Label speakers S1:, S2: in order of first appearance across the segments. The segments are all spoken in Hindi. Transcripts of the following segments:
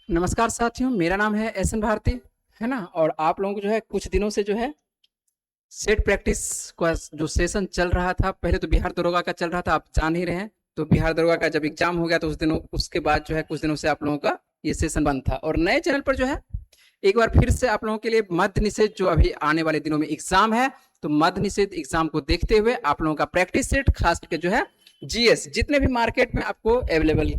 S1: नमस्कार साथियों, मेरा नाम है एसएन भारती, है ना। और आप लोगों को जो है कुछ दिनों से जो है सेट प्रैक्टिस का जो सेशन चल रहा था, पहले तो बिहार दरोगा का चल रहा था, आप जान ही रहे हैं। तो बिहार दरोगा का जब एग्जाम हो गया तो उसके बाद जो है कुछ दिनों से आप लोगों का ये सेशन बंद था। और नए चैनल पर जो है एक बार फिर से आप लोगों के लिए मद्य निषेध जो अभी आने वाले दिनों में एग्जाम है, तो मद्य निषेध एग्जाम को देखते हुए आप लोगों का प्रैक्टिस सेट खास करके जो है जीएस जितने भी मार्केट में आपको अवेलेबल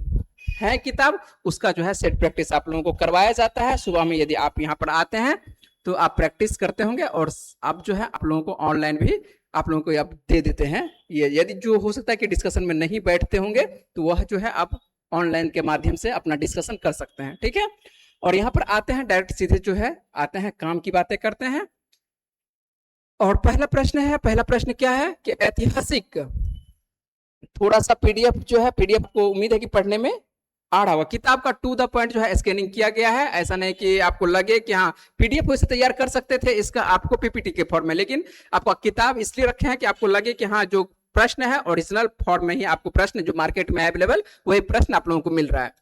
S1: है किताब, उसका जो है सेट प्रैक्टिस आप लोगों को करवाया जाता है। सुबह में यदि आप यहाँ पर आते हैं तो आप प्रैक्टिस करते होंगे, और अब जो है आप लोगों को ऑनलाइन भी आप लोगों को अब दे देते हैं। ये यदि जो हो सकता है कि डिस्कशन में नहीं बैठते होंगे तो वह जो है आप ऑनलाइन के माध्यम से अपना डिस्कशन कर सकते हैं, ठीक है। और यहाँ पर आते हैं डायरेक्ट सीधे जो है आते हैं काम की बातें करते हैं। और पहला प्रश्न क्या है कि ऐतिहासिक थोड़ा सा पीडीएफ जो है, पीडीएफ को उम्मीद है कि पढ़ने में आ रहा होगा। किताब का टू द पॉइंट जो है स्कैनिंग किया गया है, ऐसा नहीं कि आपको लगे कि हाँ पीडीएफ वैसे तैयार कर सकते थे इसका आपको पीपीटी के फॉर्म में, लेकिन आपको किताब इसलिए रखे हैं कि आपको लगे कि हाँ जो प्रश्न है ओरिजिनल फॉर्म में ही आपको प्रश्न जो मार्केट में अवेलेबल वही प्रश्न आप लोगों को मिल रहा है।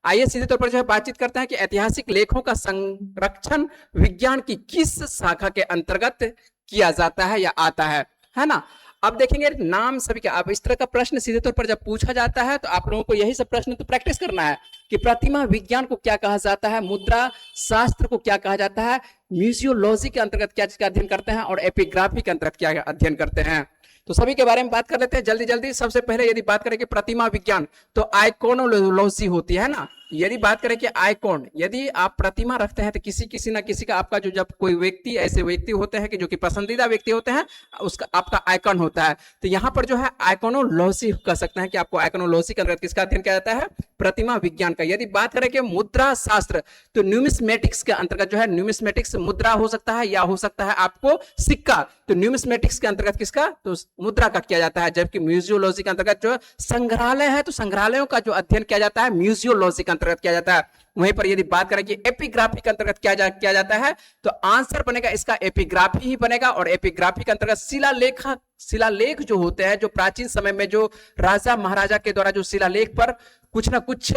S1: आइए सीधे तौर पर जो है बातचीत करते हैं कि ऐतिहासिक लेखों का संरक्षण विज्ञान की किस शाखा के अंतर्गत किया जाता है या आता है ना। अब देखेंगे नाम सभी का, अब इस तरह का प्रश्न सीधे तौर पर जब पूछा जाता है तो आप लोगों को यही सब प्रश्न तो प्रैक्टिस करना है कि प्रतिमा विज्ञान को क्या कहा जाता है, मुद्रा शास्त्र को क्या कहा जाता है, म्यूजियोलॉजी के अंतर्गत क्या चीज का अध्ययन करते हैं, और एपिग्राफी के अंतर्गत क्या अध्ययन करते हैं। तो सभी के बारे में बात कर लेते हैं जल्दी जल्दी। सबसे पहले यदि बात करें कि प्रतिमा विज्ञान तो आइकोनोलॉजी होती है ना। यदि बात करें कि आइकॉन, यदि आप प्रतिमा रखते हैं तो किसी ना किसी का आपका जो जब कोई व्यक्ति ऐसे व्यक्ति होते हैं कि जो कि पसंदीदा व्यक्ति होते हैं उसका आपका आइकॉन होता है। तो यहाँ पर जो है आइकोनोलॉजी कह सकते हैं कि आपको आइकोनोलॉजी के अंतर्गत किसका अध्ययन किया जाता है, प्रतिमा विज्ञान का। यदि बात करें कि मुद्रा शास्त्र तो न्यूमिस्मेटिक्स के अंतर्गत जो है, न्यूमिस्मेटिक्स मुद्रा हो सकता है या हो सकता है आपको सिक्का, तो न्यूमिस्मेटिक्स के अंतर्गत किसका तो मुद्रा का किया जाता है। जबकि म्यूजियोलॉजी के अंतर्गत जो संग्रहालय है तो संग्रहालयों का जो अध्ययन किया जाता है म्यूजियोलॉजी के अंतर्गत किया जाता है। वहीं पर यदि बात करें कि एपिग्राफी के अंतर्गत किया जाता है तो आंसर बनेगा इसका एपिग्राफी ही बनेगा। और एपिग्राफी के अंतर्गत शिलालेख जो होते हैं, जो प्राचीन समय में जो राजा महाराजा के द्वारा जो शिलालेख पर कुछ ना कुछ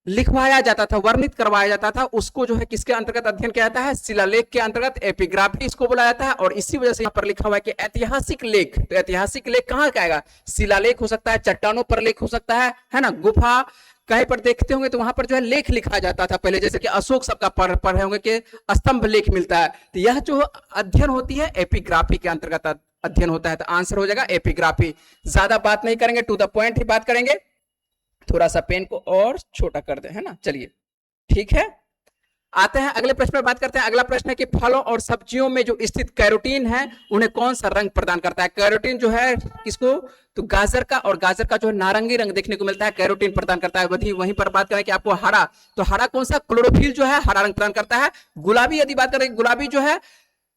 S1: लिखवाया जाता था, वर्णित करवाया जाता था, उसको जो है किसके अंतर्गत अध्ययन किया जाता है, शिलालेख के अंतर्गत एपिग्राफी इसको बोला जाता है। और इसी वजह से यहाँ पर लिखा हुआ है कि ऐतिहासिक लेख, तो ऐतिहासिक लेख कहाँ का आएगा, शिलालेख हो सकता है, चट्टानों पर लेख हो सकता है ना, गुफा कहीं पर देखते होंगे तो वहां पर जो है लेख लिखा जाता था पहले, जैसे कि अशोक सबका पढ़े होंगे कि स्तंभ लेख मिलता है। तो यह जो अध्ययन होती है एपिग्राफी के अंतर्गत अध्ययन होता है। तो आंसर हो जाएगा एपिग्राफी। ज्यादा बात नहीं करेंगे, टू द पॉइंट ही बात करेंगे। थोड़ा सा पेन को और छोटा कर दे, है ना। चलिए ठीक है, आते हैं अगले प्रश्न पर बात करते हैं। अगला प्रश्न है कि फलों और सब्जियों में जो स्थित कैरोटीन है उन्हें कौन सा रंग प्रदान करता है। कैरोटीन जो है किसको, तो गाजर का, और गाजर का जो है नारंगी रंग देखने को मिलता है, कैरोटीन प्रदान करता है। वहीं पर बात करें कि आपको हरा, तो हरा कौन सा, क्लोरोफिल जो है हरा रंग प्रदान करता है। गुलाबी यदि बात करें, गुलाबी जो है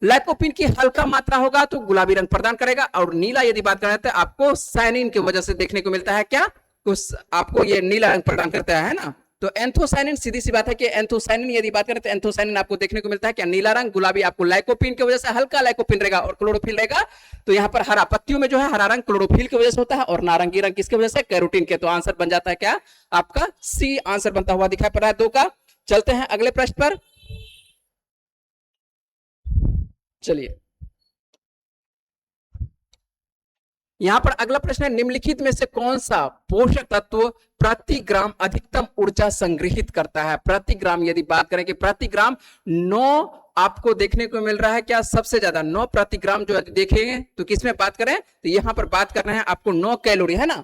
S1: लाइकोपिन की हल्का मात्रा होगा तो गुलाबी रंग प्रदान करेगा। और नीला यदि बात करें तो आपको साइनिन की वजह से देखने को मिलता है, क्या आपको ये नीला रंग प्रदान करता है ना। तो एंथोसाइनिन, सीधी सी बात है कि एंथोसाइनिन यदि बात करें तो एंथोसाइनिन आपको देखने को मिलता है क्या, नीला रंग। गुलाबी आपको लाइकोपिन की वजह से हल्का लाइकोपिन रहेगा, और क्लोरोफिल रहेगा। तो यहाँ पर हरा, पत्तियों में जो है हरा रंग क्लोरोफिल की वजह से होता है, और नारंगी रंग किसकी वजह से, कैरोटीन के। तो आंसर बन जाता है क्या आपका सी, आंसर बनता हुआ दिखाई पड़ रहा है 2 का। चलते हैं अगले प्रश्न पर। चलिए यहां पर अगला प्रश्न है, निम्नलिखित में से कौन सा पोषक तत्व प्रति ग्राम अधिकतम ऊर्जा संग्रहित करता है। प्रति ग्राम यदि बात करें कि प्रति ग्राम 9 आपको देखने को मिल रहा है, क्या सबसे ज्यादा 9 प्रति ग्राम जो देखेंगे तो किसमें बात करें, तो यहां पर बात कर रहे हैं आपको 9 कैलोरी, है ना।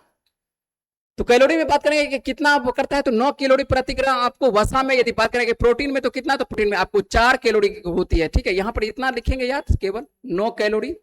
S1: तो कैलोरी में बात करेंगे कि कितना करता है, तो 9 कैलोरी प्रति ग्राम। आपको वसा में यदि बात करेंगे प्रोटीन में तो कितना, तो प्रोटीन में आपको 4 कैलोरी होती है, ठीक है। यहां पर इतना लिखेंगे यार, केवल 9 कैलोरी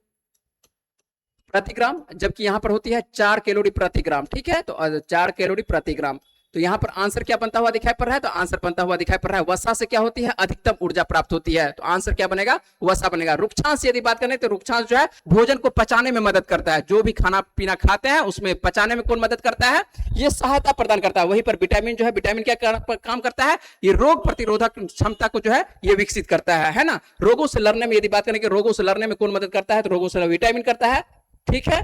S1: प्रति ग्राम, जबकि यहां पर होती है 4 कैलोरी प्रति ग्राम, ठीक है। तो 4 कैलोरी प्रति ग्राम। तो यहां पर आंसर क्या बनता हुआ दिखाई पड़ रहा है, तो आंसर बनता हुआ दिखाई पड़ रहा है वसा से क्या होती है, अधिकतम ऊर्जा प्राप्त होती है। तो आंसर क्या बनेगा, वसा बनेगा। रुक्षांश यदि बात करें तो रुक्षांश जो है भोजन को पचाने में मदद करता है, जो भी खाना पीना खाते हैं उसमें पचाने में कौन मदद करता है, ये सहायता प्रदान करता है। वहीं पर विटामिन जो है, विटामिन क्या काम करता है, ये रोग प्रतिरोधक क्षमता को जो है ये विकसित करता है ना। रोगों से लड़ने में यदि बात करें कि रोगों से लड़ने में कौन मदद करता है, तो रोगों से विटामिन करता है, ठीक है।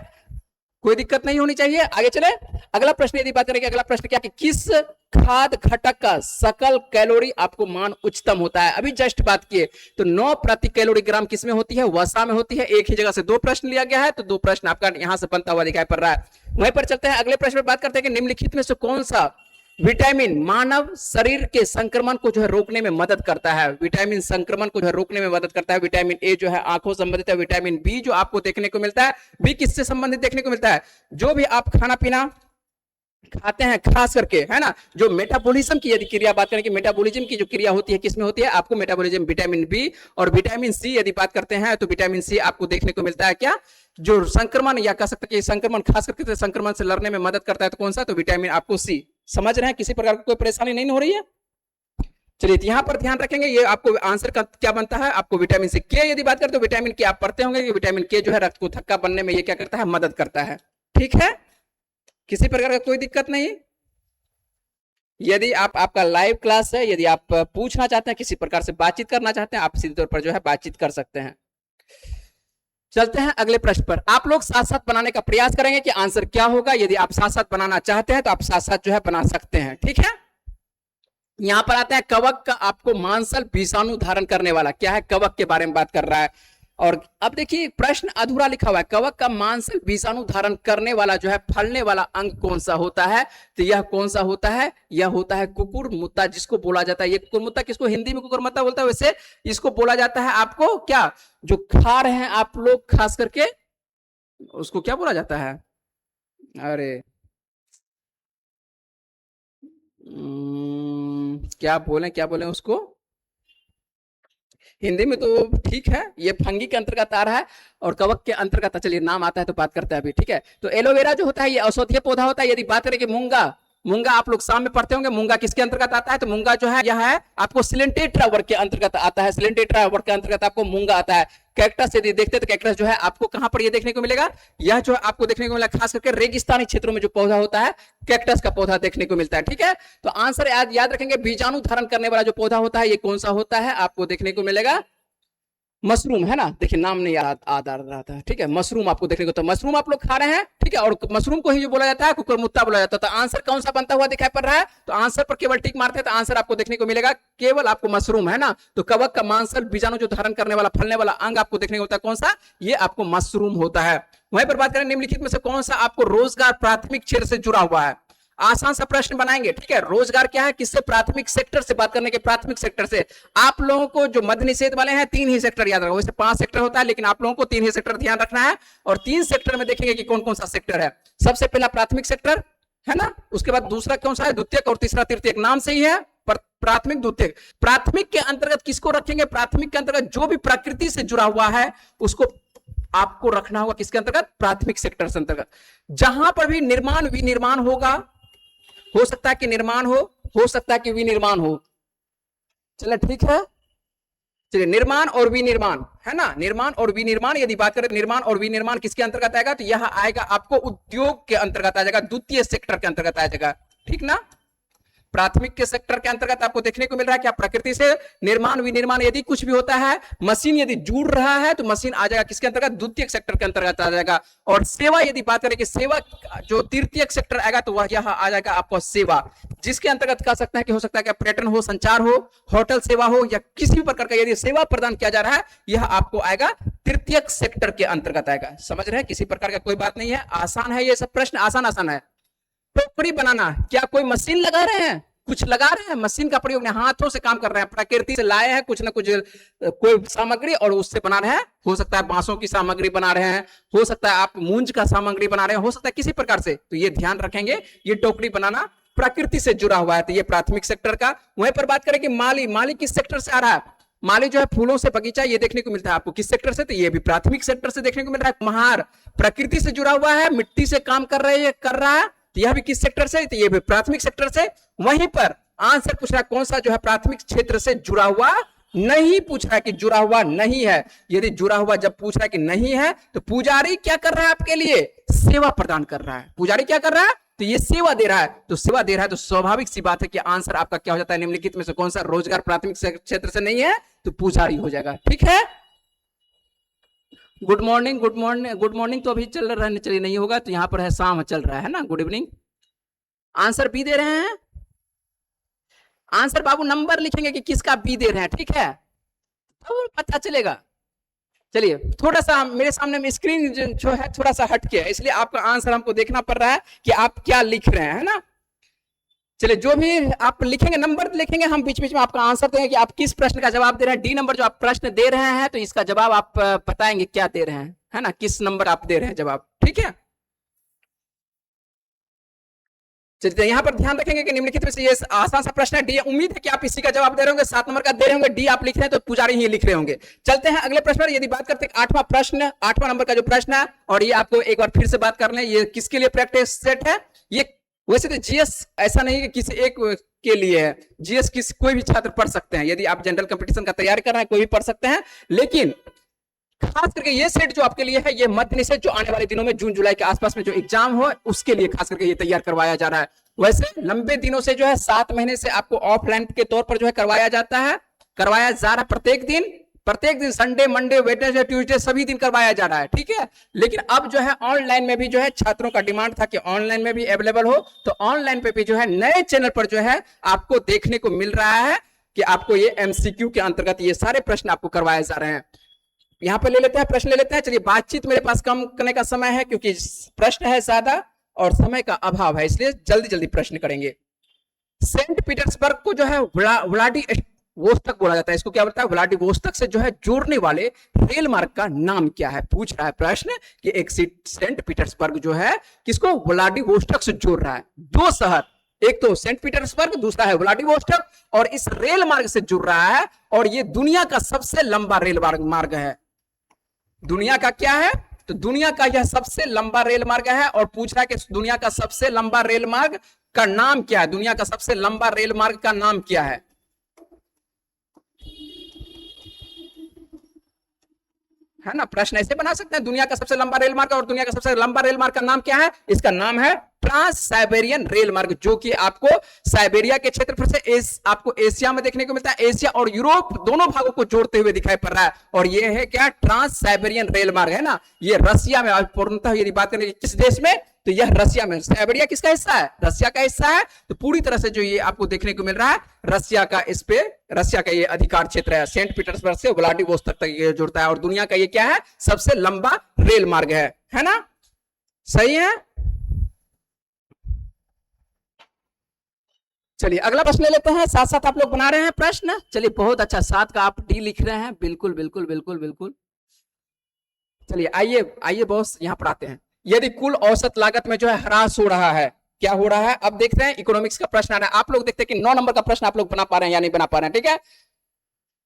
S1: कोई दिक्कत नहीं होनी चाहिए। आगे चले, अगला प्रश्न यदि बात करेंगे, अगला प्रश्न क्या कि किस खाद्य घटक का सकल कैलोरी आपको मान उच्चतम होता है। अभी जस्ट बात किए तो 9 प्रति कैलोरी ग्राम किसमें होती है, वसा में होती है। एक ही जगह से दो प्रश्न लिया गया है, तो दो प्रश्न आपका यहां से बनता हुआ दिखाई पड़ रहा है। वहीं पर चलते हैं अगले प्रश्न पर, बात करते हैं कि निम्नलिखित में से कौन सा विटामिन मानव शरीर के संक्रमण को जो है रोकने में मदद करता है। विटामिन संक्रमण को जो है रोकने में मदद करता है। विटामिन ए जो है आंखों संबंधित है। विटामिन बी जो आपको देखने को मिलता है, बी किससे संबंधित देखने को मिलता है, जो भी आप खाना पीना खाते हैं खास करके, है ना, जो मेटाबॉलिज्म की यदि क्रिया बात करें कि मेटाबॉलिज्म की जो क्रिया होती है किसमें होती है, आपको मेटाबॉलिज्म विटामिन बी और विटामिन सी यदि बात करते हैं तो विटामिन सी आपको देखने को मिलता है क्या, जो संक्रमण या कह सकते हैं कि संक्रमण खास करके तो संक्रमण से लड़ने में मदद करता है। तो कौन सा, तो विटामिन आपको सी। समझ रहे हैं, किसी प्रकार की कोई परेशानी नहीं हो रही है। चलिए यहां पर ध्यान रखेंगे, ये आपको आंसर का क्या बनता है, आपको विटामिन सी। के यदि बात करें तो विटामिन के आप पढ़ते होंगे कि विटामिन के जो है रक्त को थक्का बनने में ये क्या करता है, मदद करता है। ठीक है, किसी प्रकार का कोई दिक्कत नहीं। यदि आपका लाइव क्लास है, यदि आप पूछना चाहते हैं, किसी प्रकार से बातचीत करना चाहते हैं, आप सीधे तौर पर जो है बातचीत कर सकते हैं। चलते हैं अगले प्रश्न पर। आप लोग साथ साथ बनाने का प्रयास करेंगे कि आंसर क्या होगा। यदि आप साथ साथ बनाना चाहते हैं तो आप साथ साथ जो है बना सकते हैं। ठीक है, यहां पर आता है कवक का आपको मांसल विषाणु धारण करने वाला क्या है, कवक के बारे में बात कर रहा है। और अब देखिए प्रश्न अधूरा लिखा हुआ है, कवक का मांसल विषाणु धारण करने वाला जो है फलने वाला अंग कौन सा होता है, तो यह कौन सा होता है, यह होता है कुकुरमुत्ता, जिसको बोला जाता है। ये कुकुरमुत्ता किसको हिंदी में कुकुरमुत्ता बोलता है, वैसे इसको बोला जाता है आपको क्या, जो खा रहे हैं आप लोग खास करके, उसको क्या बोला जाता है, अरे क्या बोलें उसको हिंदी में, तो ठीक है, ये फंगी के अंतर्गत आ रहा है और कवक के अंतर्गत, चलिए नाम आता है तो बात करते हैं अभी। ठीक है, तो एलोवेरा जो होता है ये औषधीय पौधा होता है। यदि बात करें कि मूंगा, मूंगा आप लोग शाम में पढ़ते होंगे, मूंगा किसके अंतर्गत आता है, तो मूंगा जो है यह है आपको सिलेंटेट्रा वर्ग के अंतर्गत आता है। सिलेंटेट्रा वर्ग के अंतर्गत आपको मूंगा आता है। कैक्टस यदि देखते हैं तो कैक्टस जो है आपको कहां पर ये देखने को मिलेगा, यह जो आपको देखने को मिला खास करके रेगिस्तानी क्षेत्रों में जो पौधा होता है कैक्टस का पौधा देखने को मिलता है। ठीक है, तो आंसर याद रखेंगे, बीजाणु धारण करने वाला जो पौधा होता है ये कौन सा होता है, आपको देखने को मिलेगा मशरूम, है ना। देखिए नाम नहीं याद आ रहा था। ठीक है, मशरूम आपको देखने को, तो मशरूम आप लोग खा रहे हैं। ठीक है, और मशरूम को ही जो बोला जाता है कुकुरमुत्ता बोला जाता है। तो आंसर कौन सा बनता हुआ दिखाई पड़ रहा है, तो आंसर पर केवल टिक मारते हैं तो आंसर आपको देखने को मिलेगा केवल आपको मशरूम, है ना। तो कवक का मांसल बीजाणु जो धारण करने वाला फलने वाला अंग आपको देखने को होता है कौन सा, ये आपको मशरूम होता है। वहीं पर बात करें निम्नलिखित में से कौन सा आपको रोजगार प्राथमिक क्षेत्र से जुड़ा हुआ है। आसान सा प्रश्न बनाएंगे। ठीक है, रोजगार क्या है, किससे, प्राथमिक सेक्टर से बात करने के, प्राथमिक सेक्टर से। आप लोगों को जो मध्य निषेध वाले हैं 3 ही सेक्टर याद रखो, वैसे 5 सेक्टर होता है लेकिन आप लोगों को 3 ही सेक्टर ध्यान रखना है। और 3 सेक्टर में देखेंगे कि कौन कौन सा सेक्टर है। सबसे पहला प्राथमिक सेक्टर, है ना, उसके बाद दूसरा कौन सा है, द्वितीयक, और तीसरा तृतीयक। नाम से ही है प्राथमिक द्वितीयक। प्राथमिक के अंतर्गत किसको रखेंगे, प्राथमिक के अंतर्गत जो भी प्रकृति से जुड़ा हुआ है उसको आपको रखना होगा किसके अंतर्गत, प्राथमिक सेक्टर से अंतर्गत। जहां पर भी निर्माण विनिर्माण होगा, हो सकता है कि निर्माण हो सकता है कि विनिर्माण हो। चलिए ठीक है, चलिए निर्माण और विनिर्माण, है ना, निर्माण और विनिर्माण यदि बात करें, निर्माण और विनिर्माण किसके अंतर्गत आएगा, तो यह आएगा आपको उद्योग के अंतर्गत आ जाएगा, द्वितीय सेक्टर के अंतर्गत आ जाएगा। ठीक ना, प्राथमिक के सेक्टर के अंतर्गत आपको देखने को मिल रहा है कि आप प्रकृति से निर्माण विनिर्माण यदि कुछ भी होता है, मशीन यदि जुड़ रहा है तो मशीन आ जाएगा किसके अंतर्गत, द्वितीय सेक्टर के अंतर्गत आ जाएगा। और सेवा यदि बात करें कि सेवा जो तृतीय सेक्टर आएगा तो वह यह आ जाएगा आपको सेवा, जिसके अंतर्गत कह सकते हैं कि हो सकता है कि पर्यटन हो, संचार हो, होटल सेवा हो, या किसी भी प्रकार का यदि सेवा प्रदान किया जा रहा है यह आपको आएगा तृतीय सेक्टर के अंतर्गत आएगा। समझ रहे हैं, किसी प्रकार का कोई बात नहीं है, आसान है ये सब प्रश्न, आसान है। टोकरी बनाना, क्या कोई मशीन लगा रहे हैं, कुछ लगा रहे हैं, मशीन का प्रयोग नहीं, हाथों से काम कर रहे हैं, प्रकृति से लाए हैं कुछ ना कुछ कोई सामग्री और उससे बना रहे हैं। हो सकता है बांसों की सामग्री बना रहे हैं, हो सकता है आप मूंज का सामग्री बना रहे हैं, हो सकता है किसी प्रकार से। तो ये ध्यान रखेंगे, ये टोकरी बनाना प्रकृति से जुड़ा हुआ है, तो ये प्राथमिक सेक्टर का। वहीं पर बात करें कि माली किस सेक्टर से आ रहा है, माली जो है फूलों से बगीचा, ये देखने को मिलता है आपको किस सेक्टर से, तो ये भी प्राथमिक सेक्टर से देखने को मिल रहा है। महार प्रकृति से जुड़ा हुआ है, मिट्टी से काम कर रहा है, तो यह भी किस सेक्टर से, तो ये भी प्राथमिक सेक्टर से। वहीं पर आंसर पूछ रहा है कौन सा जो है प्राथमिक क्षेत्र से जुड़ा हुआ नहीं, पूछ रहा है कि जुड़ा हुआ नहीं है। यदि जुड़ा हुआ जब पूछ रहा है कि नहीं है तो पुजारी क्या कर रहा है, आपके लिए सेवा प्रदान कर रहा है। पुजारी क्या कर रहा है, तो ये सेवा दे रहा है, तो सेवा दे रहा है, तो स्वाभाविक सी बात है कि आंसर आपका क्या हो जाता है, निम्नलिखित में से कौन सा, रोजगार प्राथमिक क्षेत्र से नहीं है तो पुजारी हो जाएगा। ठीक है, good morning, good morning, good morning तो अभी चल रहा है, चलिए नहीं होगा, तो यहाँ पर है शाम चल रहा है ना, गुड इवनिंग। आंसर बी दे रहे हैं। आंसर बाबू नंबर लिखेंगे कि किसका बी दे रहे हैं, ठीक है, तो पता चलेगा। चलिए थोड़ा सा मेरे सामने में स्क्रीन जो है थोड़ा सा हट के है, इसलिए आपका आंसर हमको देखना पड़ रहा है कि आप क्या लिख रहे हैं, है ना। चलिए जो भी आप लिखेंगे, नंबर लिखेंगे, हम बीच बीच में आपका आंसर देंगे कि आप किस प्रश्न का जवाब दे रहे हैं। डी नंबर जो आप प्रश्न दे रहे हैं, तो इसका जवाब आप बताएंगे क्या दे रहे हैं, है ना, किस नंबर आप दे रहे हैं जवाब, ठीक है। चलिए यहाँ पर ध्यान रखेंगे कि निम्नलिखित में से ये आसान सा प्रश्न है, डी। उम्मीद है कि आप इसी का जवाब दे रहे होंगे, 7 नंबर का दे रहे होंगे, डी आप लिख रहे हैं तो पुजारी ही लिख रहे होंगे। चलते हैं अगले प्रश्न पर। यदि बात करते हैं 8वां प्रश्न, 8वां नंबर का जो प्रश्न है, और ये आपको एक बार फिर से बात कर लें, ये किसके लिए प्रैक्टिस सेट है। ये वैसे तो जीएस ऐसा नहीं कि किसी एक के लिए है, जीएस किसी कोई भी छात्र पढ़ सकते हैं, यदि आप जनरल कंपटीशन का तैयारी कर रहे हैं कोई भी पढ़ सकते हैं, लेकिन खास करके ये सेट जो आपके लिए है, ये मध्य निषेध जो आने वाले दिनों में जून जुलाई के आसपास में जो एग्जाम हो, उसके लिए खास करके ये तैयार करवाया जा रहा है। वैसे लंबे दिनों से जो है 7 महीने से आपको ऑफलाइन के तौर पर जो है करवाया जाता है, करवाया जा रहा है प्रत्येक दिन संडे, मंडे, वेडनेसडे, ट्यूसडे सभी दिन करवाया जा रहा है, ठीक है। लेकिन अब जो है ऑनलाइन में भी जो है छात्रों का डिमांड था कि ऑनलाइन में भी अवेलेबल हो, तो ऑनलाइन पे भी जो है नए चैनल पर जो है आपको देखने को मिल रहा है कि आपको ये एमसीक्यू के अंतर्गत ये सारे प्रश्न आपको करवाए जा रहे हैं। यहाँ पर ले लेते हैं, प्रश्न ले लेते हैं। चलिए बातचीत मेरे पास कम करने का समय है, क्योंकि प्रश्न है ज्यादा और समय का अभाव है, इसलिए जल्दी जल्दी प्रश्न करेंगे। सेंट पीटर्सबर्ग को जो है व्लादिवोस्तोक बोला जाता है, इसको क्या बोलता है, व्लादिवोस्तोक से जो है जोड़ने वाले रेल मार्ग का नाम क्या है। पूछ रहा है प्रश्न कि एक सेंट पीटर्सबर्ग जो है किसको व्लादिवोस्तोक से जोड़ रहा है, 2 शहर, एक तो सेंट पीटर्सबर्ग, दूसरा है व्लादिवोस्तोक, और इस रेल मार्ग से जुड़ रहा है, और ये दुनिया का सबसे लंबा रेल मार्ग है। दुनिया का क्या है, तो दुनिया का यह सबसे लंबा रेल मार्ग है, और पूछ रहा है कि दुनिया का सबसे लंबा रेल मार्ग का नाम क्या है, दुनिया का सबसे लंबा रेल मार्ग का नाम क्या है ना। प्रश्न ऐसे बना सकते हैं, दुनिया का सबसे लंबा रेल मार्ग और दुनिया का सबसे लंबा रेल मार्ग का नाम क्या है, इसका नाम है ट्रांस साइबेरियन रेल मार्ग, जो कि आपको साइबेरिया के क्षेत्रफल से आपको एशिया में देखने को मिलता है, एशिया और यूरोप दोनों भागों को जोड़ते हुए दिखाई पड़ रहा है, और ये है क्या, ट्रांस साइबेरियन रेल मार्ग, है ना। ये रसिया में, पूर्णतः यदि बात करें किस देश में, तो यह रसिया में, साइबेरिया किसका हिस्सा है, रसिया का हिस्सा है, तो पूरी तरह से जो ये आपको देखने को मिल रहा है रसिया का, इस पे रसिया का ये अधिकार क्षेत्र है, सेंट पीटर्सबर्ग से व्लादिवोस्तोक तक ये जुड़ता है, और दुनिया का ये क्या है, सबसे लंबा रेल मार्ग है ना, सही है। चलिए अगला प्रश्न ले लेते हैं, साथ साथ आप लोग बना रहे हैं प्रश्न, चलिए बहुत अच्छा, 7 का आप डी लिख रहे हैं, बिल्कुल बिल्कुल बिल्कुल बिल्कुल। चलिए आइए आइए बॉस, यहां पर आते हैं। यदि कुल औसत लागत में जो है ह्रास हो रहा है, क्या हो रहा है, अब देखते हैं इकोनॉमिक्स का प्रश्न आ रहा है, आप लोग देखते हैं कि 9 नंबर का प्रश्न आप लोग बना पा रहे हैं या नहीं बना पा रहे हैं, ठीक है।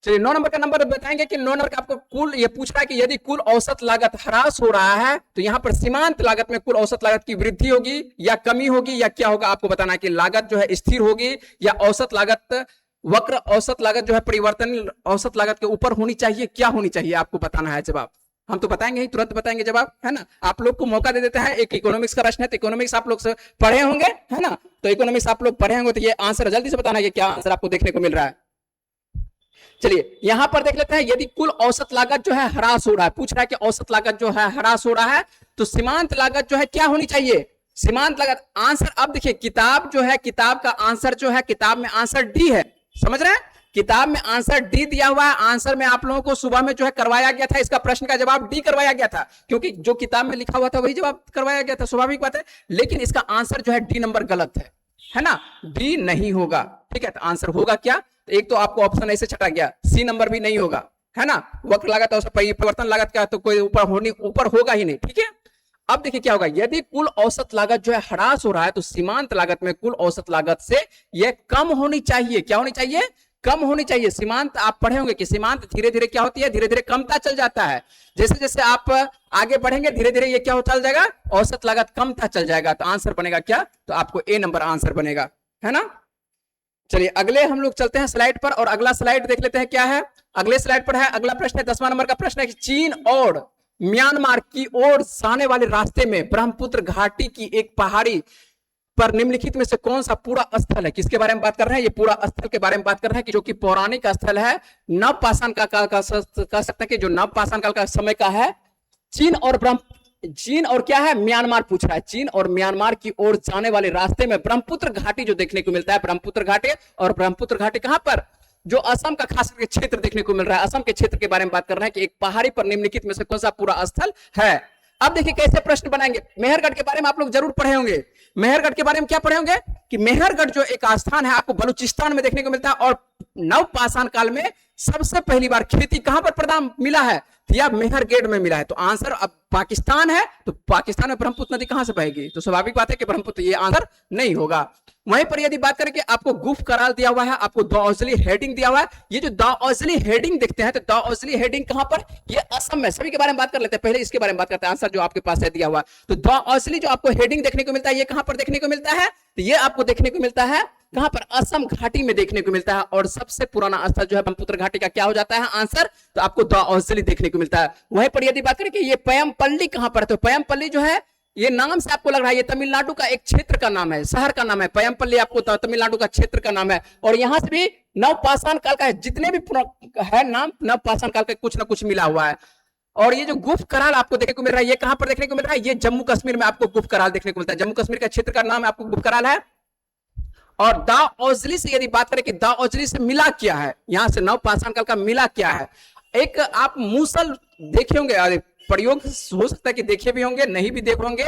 S1: चलिए 9 नंबर का नंबर बताएंगे कि 9 नंबर का आपको कुल, ये पूछ रहा है कि यदि कुल औसत लागत ह्रास हो रहा है, तो यहां पर सीमांत लागत में कुल औसत लागत की वृद्धि होगी या कमी होगी या क्या होगा, आपको बताना है कि लागत जो है स्थिर होगी या औसत लागत, वक्र औसत लागत जो है परिवर्तन औसत लागत के ऊपर होनी चाहिए, क्या होनी चाहिए, आपको बताना है जवाब। हम तो बताएंगे ही, तुरंत बताएंगे जवाब, है ना। आप लोग को मौका दे देते हैं, एक इकोनॉमिक्स का प्रश्न है, तो इकोनॉमिक्स आप लोग से पढ़े होंगे, है ना, तो इकोनॉमिक्स आप लोग पढ़े होंगे, तो ये आंसर जल्दी से बताना है, क्या आंसर आपको देखने को मिल रहा है। चलिए यहां पर देख लेते हैं, यदि कुल औसत लागत जो है ह्रास हो रहा है, पूछ रहा है कि औसत लागत जो है ह्रास हो रहा है, तो सीमांत लागत जो है क्या होनी चाहिए, सीमांत लागत। आंसर अब देखिए, किताब जो है, किताब का आंसर जो है, किताब में आंसर डी है, समझ रहे हैं, किताब में आंसर डी दिया हुआ है। आंसर में आप लोगों को सुबह में जो है करवाया गया था, इसका प्रश्न का जवाब डी करवाया गया था, क्योंकि जो किताब में लिखा हुआ था वही जवाब करवाया गया था, स्वाभाविक बात है। लेकिन इसका आंसर जो है डी नंबर गलत है ना, डी नहीं होगा, ठीक है। तो आंसर होगा क्या, एक तो आपको ऑप्शन ऐसे छटा गया, सी नंबर भी नहीं होगा, है ना। वक्र लागत और परिवर्तन लागत का तो कोई ऊपर होगा ही नहीं, ठीक है। अब देखिए क्या होगा, यदि कुल औसत लागत जो है ह्रास हो रहा है, तो सीमांत लागत में कुल औसत लागत से यह कम होनी चाहिए, क्या होनी चाहिए, कम होनी चाहिए। सीमांत आप पढ़े होंगे कि सीमांत धीरे धीरे क्या होती है, धीरे धीरे कमता चल जाता है, जैसे जैसे आप आगे बढ़ेंगे धीरे धीरे ये क्या होता चल जाएगा, औसत लागत कमता चल जाएगा। तो आंसर बनेगा क्या, तो आपको ए नंबर आंसर बनेगा, है ना। चलिए अगले हम लोग चलते हैं स्लाइड पर, और अगला स्लाइड देख लेते हैं क्या है। अगले स्लाइड पर है अगला प्रश्न है, 10वां नंबर का प्रश्न है कि चीन और म्यांमार की ओर जाने वाले रास्ते में ब्रह्मपुत्र घाटी की एक पहाड़ी पर निम्नलिखित में से कौन सा पूरा स्थल है, किसके बारे में बात कर रहे हैं, ये पूरा स्थल के बारे में बात कर रहे हैं, कि जो कि पौराणिक स्थल है, नवपाषाण का कह सकते हैं कि जो नवपाषाण काल का समय का है, चीन और क्या है, म्यांमार पूछ रहा है। चीन और म्यांमार की ओर जाने वाले रास्ते में ब्रह्मपुत्र घाटी जो देखने को मिलता है, ब्रह्मपुत्र घाटी, और ब्रह्मपुत्र घाटी कहां पर, जो असम का खास करके क्षेत्र देखने को मिल रहा है। असम के क्षेत्र के बारे में बात कर रहे हैं कि एक पहाड़ी पर निम्नलिखित में से कौन सा पूरा स्थल है। अब देखिए कैसे प्रश्न बनाएंगे। मेहरगढ़ के बारे में आप लोग जरूर पढ़े होंगे। मेहरगढ़ के बारे में क्या पढ़े होंगे कि मेहरगढ़ जो एक स्थान है आपको बलूचिस्तान में देखने को मिलता है, और नवपाषाण काल में सबसे पहली बार खेती कहां पर प्रदान मिला है, या मेहरगढ़ में मिला है। तो आंसर अब पाकिस्तान है, तो पाकिस्तान में ब्रह्मपुत्र नदी कहां से बहेगी, तो स्वाभाविक बात है कि ब्रह्मपुत्र, ये आंसर नहीं होगा। वहीं पर यदि बात करें कि आपको गुफ कराल दिया हुआ है, आपको दाओजली हेडिंग दिया हुआ है। ये जो दाओजली हेडिंग देखते हैं, तो दाओजली हेडिंग कहां पर, ये असम में। सभी के बारे में बात कर लेते हैं, पहले इसके बारे में बात करते हैं। आंसर जो आपके पास है दिया हुआ, तो दाओजली जो आपको हेडिंग देखने को मिलता है, ये कहां पर देखने को मिलता है, तो ये आपको देखने को मिलता है कहां पर, असम घाटी में देखने को मिलता है। और सबसे पुराना स्थल जो है ब्रह्मपुत्र घाटी का क्या हो जाता है आंसर, तो आपको दाओजली देखने को मिलता है। वहीं पर यदि बात करें कि ये पयमपल्ली कहां पर है, तो पयमपल्ली जो है, ये नाम से आपको लग रहा है ये तमिलनाडु का एक क्षेत्र का नाम है, शहर का नाम है। पयमपल्ली आपको तमिलनाडु का क्षेत्र का नाम है, और यहां से भी नवपाषाण काल का है। जितने भी है नाम नवपाषाण काल का कुछ ना कुछ मिला हुआ है। और ये जो गुफ कराल आपको देखने को मिल रहा है, ये कहां पर देखने को मिल रहा है, ये जम्मू कश्मीर में आपको गुफ कराल देखने को मिलता है। जम्मू कश्मीर का क्षेत्र का नाम आपको गुफ कराल है। और दाओजली से यदि बात करें कि दाओजली से मिला क्या है, यहां से नवपाषाण काल का मिला क्या है, एक आप मूसल देखे होंगे, प्रयोग हो सकता है कि देखे भी होंगे, नहीं भी देखे होंगे।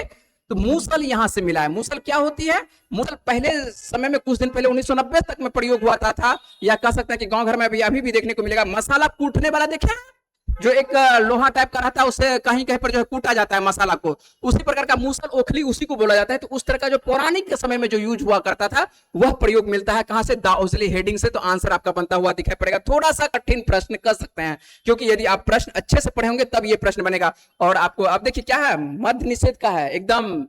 S1: तो मूसल यहां से मिला है। मूसल क्या होती है, मूसल पहले समय में कुछ दिन पहले 1990 तक में प्रयोग हुआ था, या कह सकते हैं कि गांव घर में अभी भी देखने को मिलेगा। मसाला कूटने वाला देखे, जो एक लोहा टाइप का रहता है, उससे कहीं कहीं पर जो है कूटा जाता है मसाला को, उसी प्रकार का मूसल ओखली उसी को बोला जाता है। तो उस तरह का जो पौराणिक के समय में जो यूज हुआ करता था, वह प्रयोग मिलता है कहां से, दाओजली हेडिंग से। तो आंसर आपका बनता हुआ दिखाई पड़ेगा। थोड़ा सा कठिन प्रश्न कर सकते हैं, क्योंकि यदि आप प्रश्न अच्छे से पढ़े होंगे तब ये प्रश्न बनेगा। और आपको अब देखिए क्या है, मध्य निषेध का है, एकदम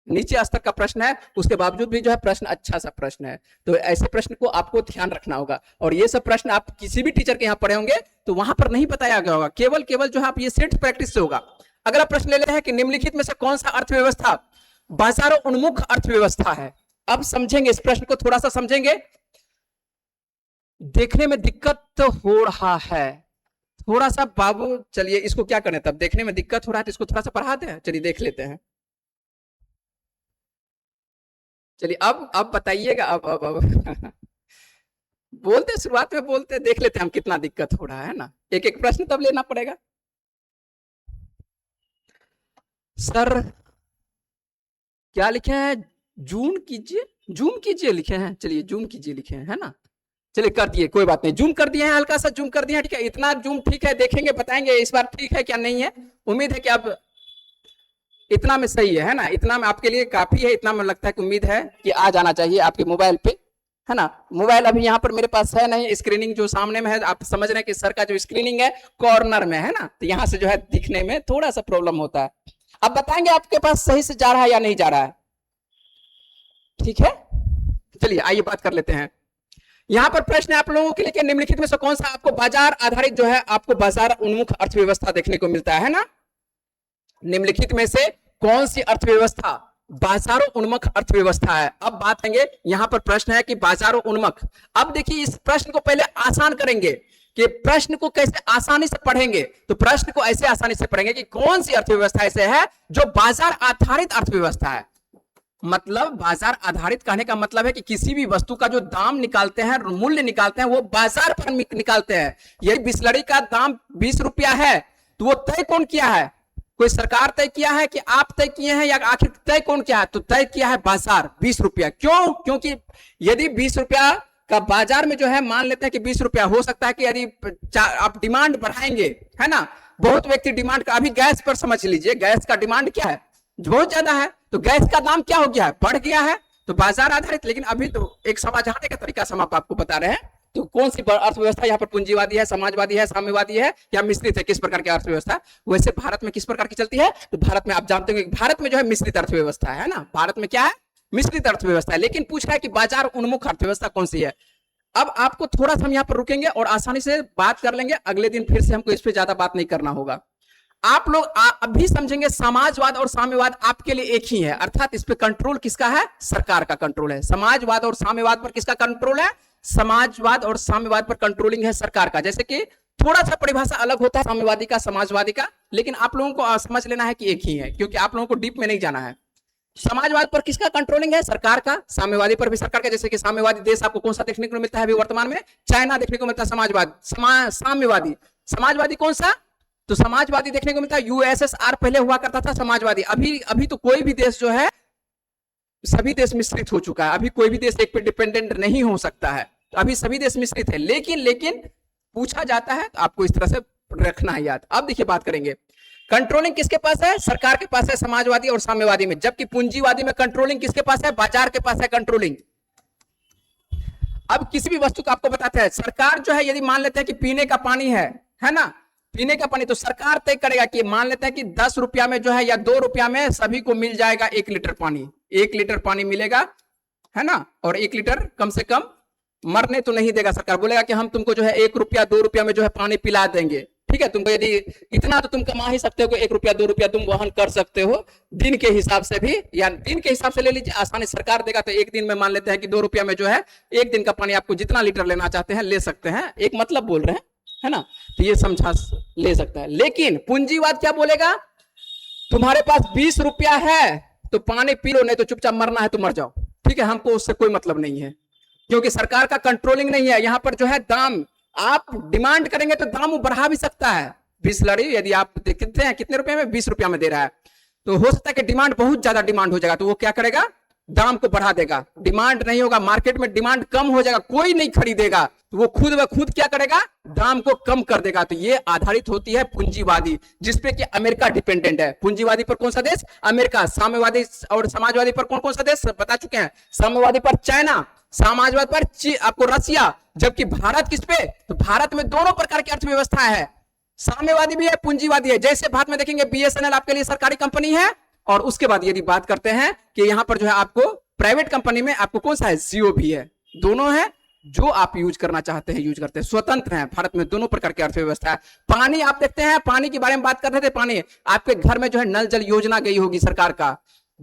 S1: नीचे स्तर का प्रश्न है, उसके बावजूद भी जो है प्रश्न अच्छा सा प्रश्न है। तो ऐसे प्रश्न को आपको ध्यान रखना होगा। और ये सब प्रश्न आप किसी भी टीचर के यहाँ पढ़े होंगे तो वहां पर नहीं बताया गया होगा, केवल जो है आप ये सेट प्रैक्टिस से होगा। अगला प्रश्न ले लेते हैं कि निम्नलिखित में से कौन सा अर्थव्यवस्था बाजारों उन्मुख अर्थव्यवस्था है। अब समझेंगे इस प्रश्न को, थोड़ा सा समझेंगे। देखने में दिक्कत हो रहा है थोड़ा सा बाबू, चलिए इसको क्या करें, तब देखने में दिक्कत हो रहा है तो इसको थोड़ा सा पढ़ा दें। चलिए देख लेते हैं। चलिए अब बताइएगा। अब बोलते, शुरुआत में बोलते, देख लेते हैं हम कितना दिक्कत हो रहा है ना। एक एक प्रश्न तब लेना पड़ेगा। सर क्या लिखे हैं, जूम कीजिए लिखे हैं। चलिए जूम कीजिए लिखे हैं, है ना। चलिए कर दिए, कोई बात नहीं, जूम कर दिए हैं, हल्का सा जूम कर दिए हैं, ठीक है। इतना जूम ठीक है, देखेंगे बताएंगे इस बार ठीक है क्या नहीं है। उम्मीद है कि अब इतना में सही है ना, इतना में आपके लिए काफी है। इतना में लगता है कि उम्मीद है कि आ जाना चाहिए आपके मोबाइल पे, है ना। मोबाइल अभी यहाँ पर मेरे पास है नहीं, स्क्रीनिंग जो सामने में है, आप समझ रहे हैं कि सर का जो स्क्रीनिंग है कॉर्नर में है ना, तो यहाँ से जो है दिखने में थोड़ा सा प्रॉब्लम होता है। अब बताएंगे आपके पास सही से जा रहा है या नहीं जा रहा है, ठीक है। चलिए आइए बात कर लेते हैं। यहाँ पर प्रश्न आप लोगों के लिए निम्नलिखित में से कौन सा आपको बाजार आधारित जो है आपको बाजार उन्मुख अर्थव्यवस्था देखने को मिलता है ना। निम्नलिखित में से कौन सी अर्थव्यवस्था बाजारों उन्मुख अर्थव्यवस्था है। अब बात करेंगे, यहां पर प्रश्न है कि बाजारों उन्मुख। अब देखिए इस प्रश्न को पहले आसान करेंगे कि प्रश्न को कैसे आसानी से पढ़ेंगे। तो प्रश्न को ऐसे आसानी से पढ़ेंगे कि कौन सी अर्थव्यवस्था ऐसे है जो बाजार आधारित अर्थव्यवस्था है। मतलब बाजार आधारित कहने का मतलब है कि किसी भी वस्तु का जो दाम निकालते हैं, मूल्य निकालते हैं, वो बाजार पर निकालते हैं। यही बिस्लरी का दाम 20 रुपया है, तो वो तय कौन किया है, कोई सरकार तय किया है कि आप तय किए हैं, या आखिर तय कौन किया है, तो तय किया है बाजार 20 रुपया। क्यों, क्योंकि यदि 20 रुपया का बाजार में जो है, मान लेते हैं कि 20 रुपया, हो सकता है कि यदि आप डिमांड बढ़ाएंगे, है ना, बहुत व्यक्ति डिमांड का, अभी गैस पर समझ लीजिए, गैस का डिमांड क्या है, बहुत ज्यादा है, तो गैस का दाम क्या हो गया है, बढ़ गया है, तो बाजार आधारित। लेकिन अभी तो एक समझाने का तरीका से हम आपको बता रहे हैं। तो कौन सी अर्थव्यवस्था यहाँ पर पूंजीवादी है, समाजवादी है, साम्यवादी है, या मिश्रित है, किस प्रकार की अर्थव्यवस्था। वैसे भारत में किस प्रकार की चलती है, तो भारत में आप जानते होंगे भारत में जो है मिश्रित अर्थव्यवस्था है ना, भारत में क्या है, मिश्रित अर्थव्यवस्था है। लेकिन पूछ रहा है कि बाजार उन्मुख अर्थव्यवस्था कौन सी है। अब आपको थोड़ा सा हम यहाँ पर रुकेंगे और आसानी से बात कर लेंगे, अगले दिन फिर से हमको इस पर ज्यादा बात नहीं करना होगा। आप लोग अभी समझेंगे समाजवाद और साम्यवाद आपके लिए एक ही है, अर्थात इस पे कंट्रोल किसका है, सरकार का कंट्रोल है। समाजवाद और साम्यवाद पर किसका कंट्रोल है, समाजवाद और साम्यवाद पर कंट्रोलिंग है सरकार का। जैसे कि थोड़ा सा परिभाषा अलग होता है साम्यवादी का, समाजवादी का, लेकिन आप लोगों को समझ लेना है कि एक ही है, क्योंकि आप लोगों को डीप में नहीं जाना है। समाजवाद पर किसका कंट्रोलिंग है? सरकार का। साम्यवादी पर भी सरकार का। जैसे कि साम्यवादी देश आपको कौन सा देखने को मिलता है अभी वर्तमान में? चाइना देखने को मिलता है। समाजवाद साम्यवादी। समाजवादी कौन सा? तो समाजवादी देखने को मिलता है यूएसएसआर पहले हुआ करता था समाजवादी। अभी अभी तो कोई भी देश जो है, सभी देश मिश्रित हो चुका है। अभी कोई भी देश एक पे डिपेंडेंट नहीं हो सकता है, तो अभी सभी देश मिश्रित है। लेकिन पूछा जाता है तो आपको इस तरह से रखना है याद। अब देखिए बात करेंगे, कंट्रोलिंग किसके पास है? सरकार के पास है समाजवादी और साम्यवादी में। जबकि पूंजीवादी में कंट्रोलिंग किसके पास है? बाजार के पास है कंट्रोलिंग। अब किसी भी वस्तु को आपको बताते हैं, सरकार जो है, यदि मान लेते हैं कि पीने का पानी है ना, पीने का पानी, तो सरकार तय करेगा कि मान लेते हैं कि 10 रुपया में जो है या 2 रुपया में सभी को मिल जाएगा 1 लीटर पानी। 1 लीटर पानी मिलेगा, है ना, और 1 लीटर कम से कम मरने तो नहीं देगा सरकार। बोलेगा कि हम तुमको जो है 1 रुपया 2 रुपया में जो है पानी पिला देंगे, ठीक है। तुमको यदि इतना तो तुम कमा ही सकते हो कि 1 रुपया 2 रुपया तुम वहन कर सकते हो दिन के हिसाब से भी, या दिन के हिसाब से ले लीजिए, आसानी सरकार देगा। तो एक दिन में मान लेते हैं कि 2 रुपया में जो है एक दिन का पानी आपको जितना लीटर लेना चाहते हैं ले सकते हैं। एक मतलब बोल रहे हैं, है ना, तो ये समझा ले सकता है। लेकिन पूंजीवाद क्या बोलेगा? तुम्हारे पास 20 रुपया है तो पानी पी लो, नहीं तो चुपचाप मरना है तो मर जाओ, ठीक है। हमको उससे कोई मतलब नहीं है, क्योंकि सरकार का कंट्रोलिंग नहीं है। यहां पर जो है दाम आप डिमांड करेंगे तो दाम वो बढ़ा भी सकता है। बिस्लरी यदि आप देखते हैं कितने रुपए में, 20 रुपया में दे रहा है, तो हो सकता है कि डिमांड बहुत ज्यादा डिमांड हो जाएगा, तो वो क्या करेगा? दाम को बढ़ा देगा। डिमांड नहीं होगा, मार्केट में डिमांड कम हो जाएगा, कोई नहीं खरीदेगा, तो वो खुद व खुद क्या करेगा? दाम को कम कर देगा। तो ये आधारित होती है पूंजीवादी, जिसपे कि अमेरिका डिपेंडेंट है। पूंजीवादी पर कौन सा देश? अमेरिका। साम्यवादी और समाजवादी पर कौन कौन सा देश बता चुके हैं? साम्यवादी पर चाइना, समाजवाद पर आपको रसिया। जबकि भारत किस पे? तो भारत में दोनों प्रकार की अर्थव्यवस्था है, साम्यवादी भी है, पूंजीवादी है। जैसे भारत में देखेंगे बीएसएनएल आपके लिए सरकारी कंपनी है, और उसके बाद यदि बात करते हैं कि यहां पर जो है आपको प्राइवेट कंपनी में आपको कौन सा है? जियो भी है। दोनों है, जो आप यूज करना चाहते हैं यूज करते हैं, स्वतंत्र हैं। भारत में दोनों प्रकार की अर्थव्यवस्था है। पानी आप देखते हैं, पानी के बारे में बात कर रहे थे, पानी आपके घर में जो है नल जल योजना गई होगी सरकार का,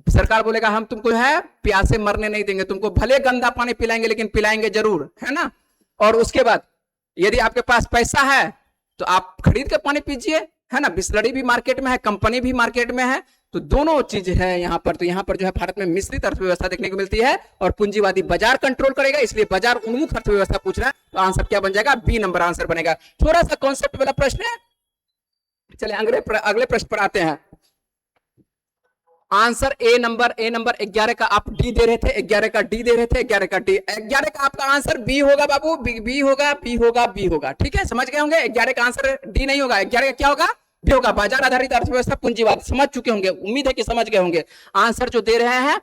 S1: सरकार बोलेगा हम तुमको है प्यासे मरने नहीं देंगे, तुमको भले गंदा पानी पिलाएंगे लेकिन पिलाएंगे जरूर, है ना। और उसके बाद यदि आपके पास पैसा है तो आप खरीद कर पानी पीजिए, है ना। बिस्लरी भी मार्केट में है, कंपनी भी मार्केट में है, तो दोनों चीज है यहाँ पर। तो यहाँ पर जो है भारत में मिश्रित अर्थव्यवस्था देखने को मिलती है, और पूंजीवादी बाजार कंट्रोल करेगा, इसलिए बाजार उन्मुख अर्थव्यवस्था पूछ रहा है। तो आंसर क्या बन जाएगा? बी नंबर आंसर बनेगा। थोड़ा सा कॉन्सेप्ट वाला प्रश्न है। चलिए अगले प्रश्न पर आते हैं। आंसर ए नंबर 11 का आप डी दे रहे थे, 11 का डी दे रहे थे, 11 का डी, 11 का आपका आंसर बी होगा बाबू, बी होगा, बी होगा, बी होगा, ठीक है, समझ गए होंगे। 11 का आंसर डी नहीं होगा, 11 का क्या होगा? बी होगा। बाजार आधारित अर्थव्यवस्था पूंजीवाद, समझ चुके होंगे, उम्मीद है कि समझ गए होंगे। आंसर जो दे रहे हैं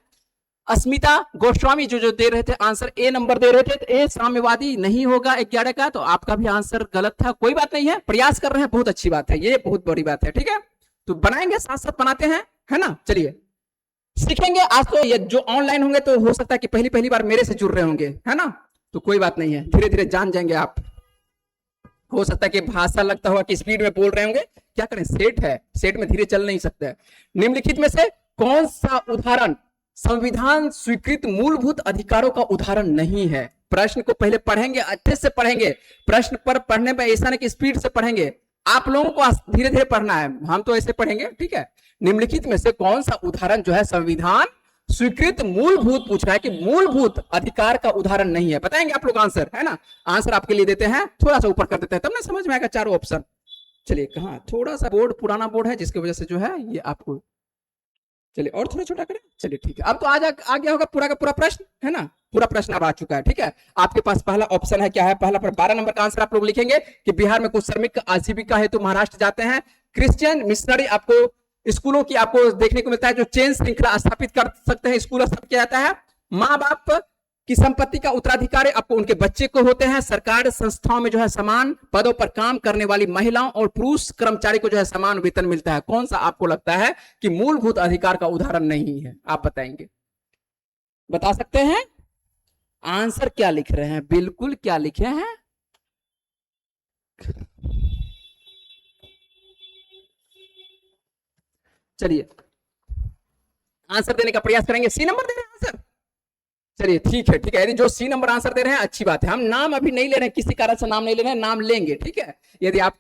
S1: अस्मिता गोस्वामी जो दे रहे थे आंसर ए नंबर दे रहे थे, तो ए साम्यवादी नहीं होगा 11 का, तो आपका भी आंसर गलत था। कोई बात नहीं है, प्रयास कर रहे हैं, बहुत अच्छी बात है, ये बहुत बड़ी बात है, ठीक है। तो बनाएंगे, साथ साथ बनाते हैं, है ना। चलिए सीखेंगे आज। तो ये जो ऑनलाइन होंगे तो हो सकता है कि पहली बार मेरे से जुड़ रहे होंगे, है ना, तो कोई बात नहीं है, धीरे धीरे जान जाएंगे आप। हो सकता है कि भाषा लगता हुआ कि स्पीड में बोल रहे होंगे, क्या करें, सेट है, सेट में धीरे चल नहीं सकते। निम्नलिखित में से कौन सा उदाहरण संविधान स्वीकृत मूलभूत अधिकारों का उदाहरण नहीं है? प्रश्न को पहले पढ़ेंगे, अच्छे से पढ़ेंगे। प्रश्न पर पढ़ने में ऐसा नहीं कि स्पीड से पढ़ेंगे, आप लोगों को धीरे धीरे पढ़ना है, हम तो ऐसे पढ़ेंगे, ठीक है। निम्नलिखित में से कौन सा उदाहरण जो है संविधान स्वीकृत मूलभूत पूछ रहा है कि मूलभूत अधिकार का उदाहरण नहीं है? बताएंगे आप लोग आंसर, है ना। आंसर आपके लिए देते हैं, थोड़ा सा ऊपर कर देते हैं, तब ना समझ में आएगा चारों ऑप्शन। चलिए कहा थोड़ा सा बोर्ड पुराना बोर्ड है, जिसकी वजह से जो है ये आपको, चलिए और थोड़ा छोटा करें, चलिए ठीक है। अब तो आ गया होगा पूरा का पूरा प्रश्न, है ना, पूरा प्रश्न अब आ चुका है, ठीक है। आपके पास पहला ऑप्शन है, क्या है पहला? पर 12 नंबर का आंसर आप लोग लिखेंगे कि बिहार में कुछ श्रमिक आजीविका हेतु महाराष्ट्र जाते हैं। क्रिश्चियन मिशनरी आपको स्कूलों की आपको देखने को मिलता है, जो चेन श्रृंखला स्थापित कर सकते हैं, स्कूल स्थापित किया जाता है। माँ बाप की संपत्ति का उत्तराधिकारी आपको उनके बच्चे को होते हैं। सरकार संस्थाओं में जो है समान पदों पर काम करने वाली महिलाओं और पुरुष कर्मचारी को जो है समान वेतन मिलता है। कौन सा आपको लगता है कि मूलभूत अधिकार का उदाहरण नहीं है? आप बताएंगे, बता सकते हैं। आंसर क्या लिख रहे हैं? बिल्कुल क्या लिखे हैं? चलिए आंसर देने का प्रयास करेंगे। सी नंबर दे रहे हैं आंसर, चलिए ठीक है, ठीक है। यदि जो सी नंबर आंसर दे रहे हैं अच्छी बात है। हम नाम अभी नहीं ले रहे हैं, किसी कारण से नाम नहीं ले रहे हैं, नाम लेंगे, ठीक है। यदि आप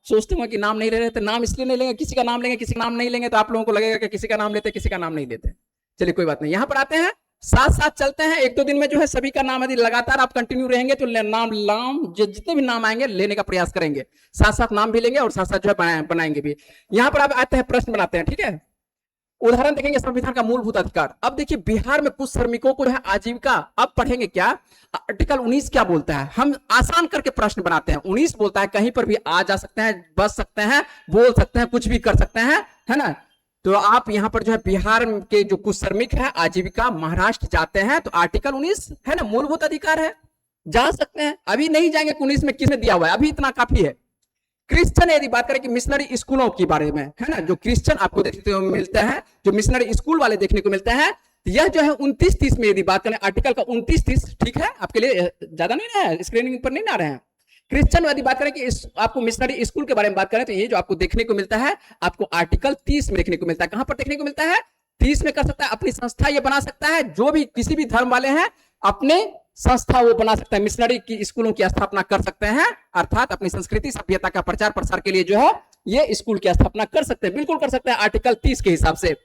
S1: सोचते हो कि नाम नहीं ले रहे तो नाम इसलिए नहीं लेंगे, किसी का नाम लेंगे, किसी का नाम नहीं लेंगे तो आप लोगों को लगेगा कि किसी का नाम लेते किसी का नाम नहीं लेते। चलिए कोई बात नहीं, यहां पर आते हैं, साथ साथ चलते हैं। एक दो दिन में जो है सभी का नाम यदि लगातार आप कंटिन्यू रहेंगे तो नाम जितने भी नाम आएंगे लेने का प्रयास करेंगे, साथ साथ नाम भी लेंगे और साथ साथ जो है बनाएंगे भी। यहां पर आप आते हैं, प्रश्न बनाते हैं, ठीक है। उदाहरण देखेंगे संविधान का मूलभूत अधिकार। अब देखिए बिहार में कुछ श्रमिकों को जो है आजीविका, अब पढ़ेंगे क्या, आर्टिकल 19 क्या बोलता है। हम आसान करके प्रश्न बनाते हैं। 19 बोलता है कहीं पर भी आ जा सकते हैं, बस सकते हैं, बोल सकते हैं, कुछ भी कर सकते हैं, है ना। तो आप यहां पर जो है बिहार के जो कुछ श्रमिक है आजीविका महाराष्ट्र जाते हैं तो आर्टिकल 19 है ना, मूलभूत अधिकार है, जा सकते हैं। अभी नहीं जाएंगे 19 में किसने दिया हुआ है, अभी इतना काफी है। क्रिश्चियन यदि बात करें कि मिशनरी स्कूलों के बारे में, है ना, जो क्रिश्चियन आपको देखने को मिलते हैं, जो मिशनरी स्कूल वाले देखने को मिलते हैं, यह जो है 29-30 में यदि बात करें आर्टिकल का 29-30, ठीक है, आपके लिए ज्यादा नहीं रहा है, स्क्रीनिंग पर नहीं आ रहे हैं। क्रिश्चियन यदि बात करें कि आपको मिशनरी स्कूल के बारे में बात करें तो ये जो आपको देखने को मिलता है, आपको आर्टिकल 30 में देखने को मिलता है। कहां पर देखने को मिलता है, 30 में कर सकता है, अपनी संस्था ये बना सकता है, जो भी किसी भी धर्म वाले हैं अपने संस्था वो बना सकता है, मिशनरी की स्कूलों की स्थापना कर सकते हैं, अर्थात अपनी संस्कृति सभ्यता का प्रचार प्रसार के लिए जो है ये स्कूल की स्थापना कर सकते हैं, बिल्कुल कर सकते हैं आर्टिकल 30 के हिसाब से।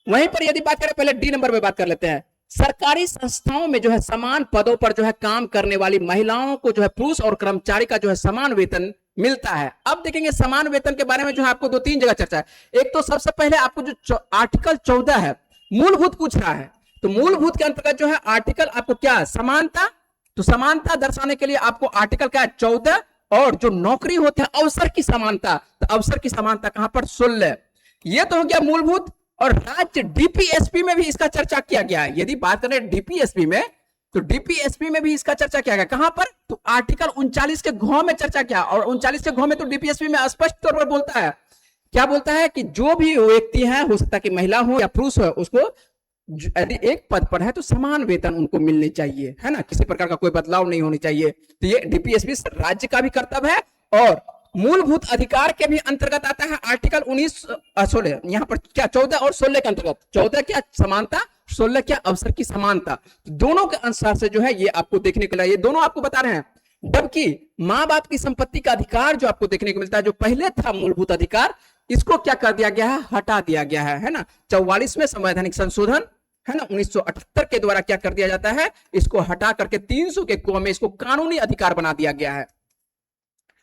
S1: वहीं पर यदि बात करें, पहले डी नंबर में बात कर लेते हैं, सरकारी संस्थाओं में जो है समान पदों पर जो है काम करने वाली महिलाओं को जो है पुरुष और कर्मचारी का जो है समान वेतन मिलता है। अब देखेंगे समान वेतन के बारे में जो है आपको 2-3 जगह चर्चा है। एक तो सबसे पहले आपको जो आर्टिकल 14 है मूलभूत पूछ रहा है, तो मूलभूत के अंतर्गत जो है आर्टिकल आपको क्या, समानता, तो समानता दर्शाने के लिए आपको आर्टिकल क्या है 14, और जो नौकरी होते हैं अवसर की समानता, तो अवसर की समानता कहां पर 16। ये तो हो गया मूलभूत। और राज्य डीपीएसपी में भी इसका चर्चा किया गया है। यदि बात करें डीपीएसपी में तो डीपीएसपी में भी इसका चर्चा किया गया, कहां पर, तो आर्टिकल 39 के घ में चर्चा किया। और 39 के घ में तो डीपीएसपी में स्पष्ट तौर पर बोलता है, क्या बोलता है कि जो भी व्यक्ति है, हो सकता है कि महिला हो या पुरुष हो, उसको यदि एक पद पर है तो समान वेतन उनको मिलनी चाहिए, है ना, किसी प्रकार का कोई बदलाव नहीं होनी चाहिए। तो ये डीपीएसपी राज्य का भी कर्तव्य है। और मूलभूत अधिकार के भी अंतर्गत आता है आर्टिकल 16, यहाँ पर क्या 14 और 16 के अंतर्गत, 14 क्या समानता, 16 क्या अवसर की समानता, दोनों के अनुसार से जो है ये आपको देखने को मिला। ये दोनों आपको बता रहे हैं। जबकि माँ बाप की संपत्ति का अधिकार जो आपको देखने को मिलता है, जो पहले था मूलभूत अधिकार, इसको क्या कर दिया गया है, हटा दिया गया है ना। 44वें संवैधानिक संशोधन, है ना, 1978 के द्वारा क्या कर दिया जाता है, इसको हटा करके 300 के क में इसको कानूनी अधिकार बना दिया गया है।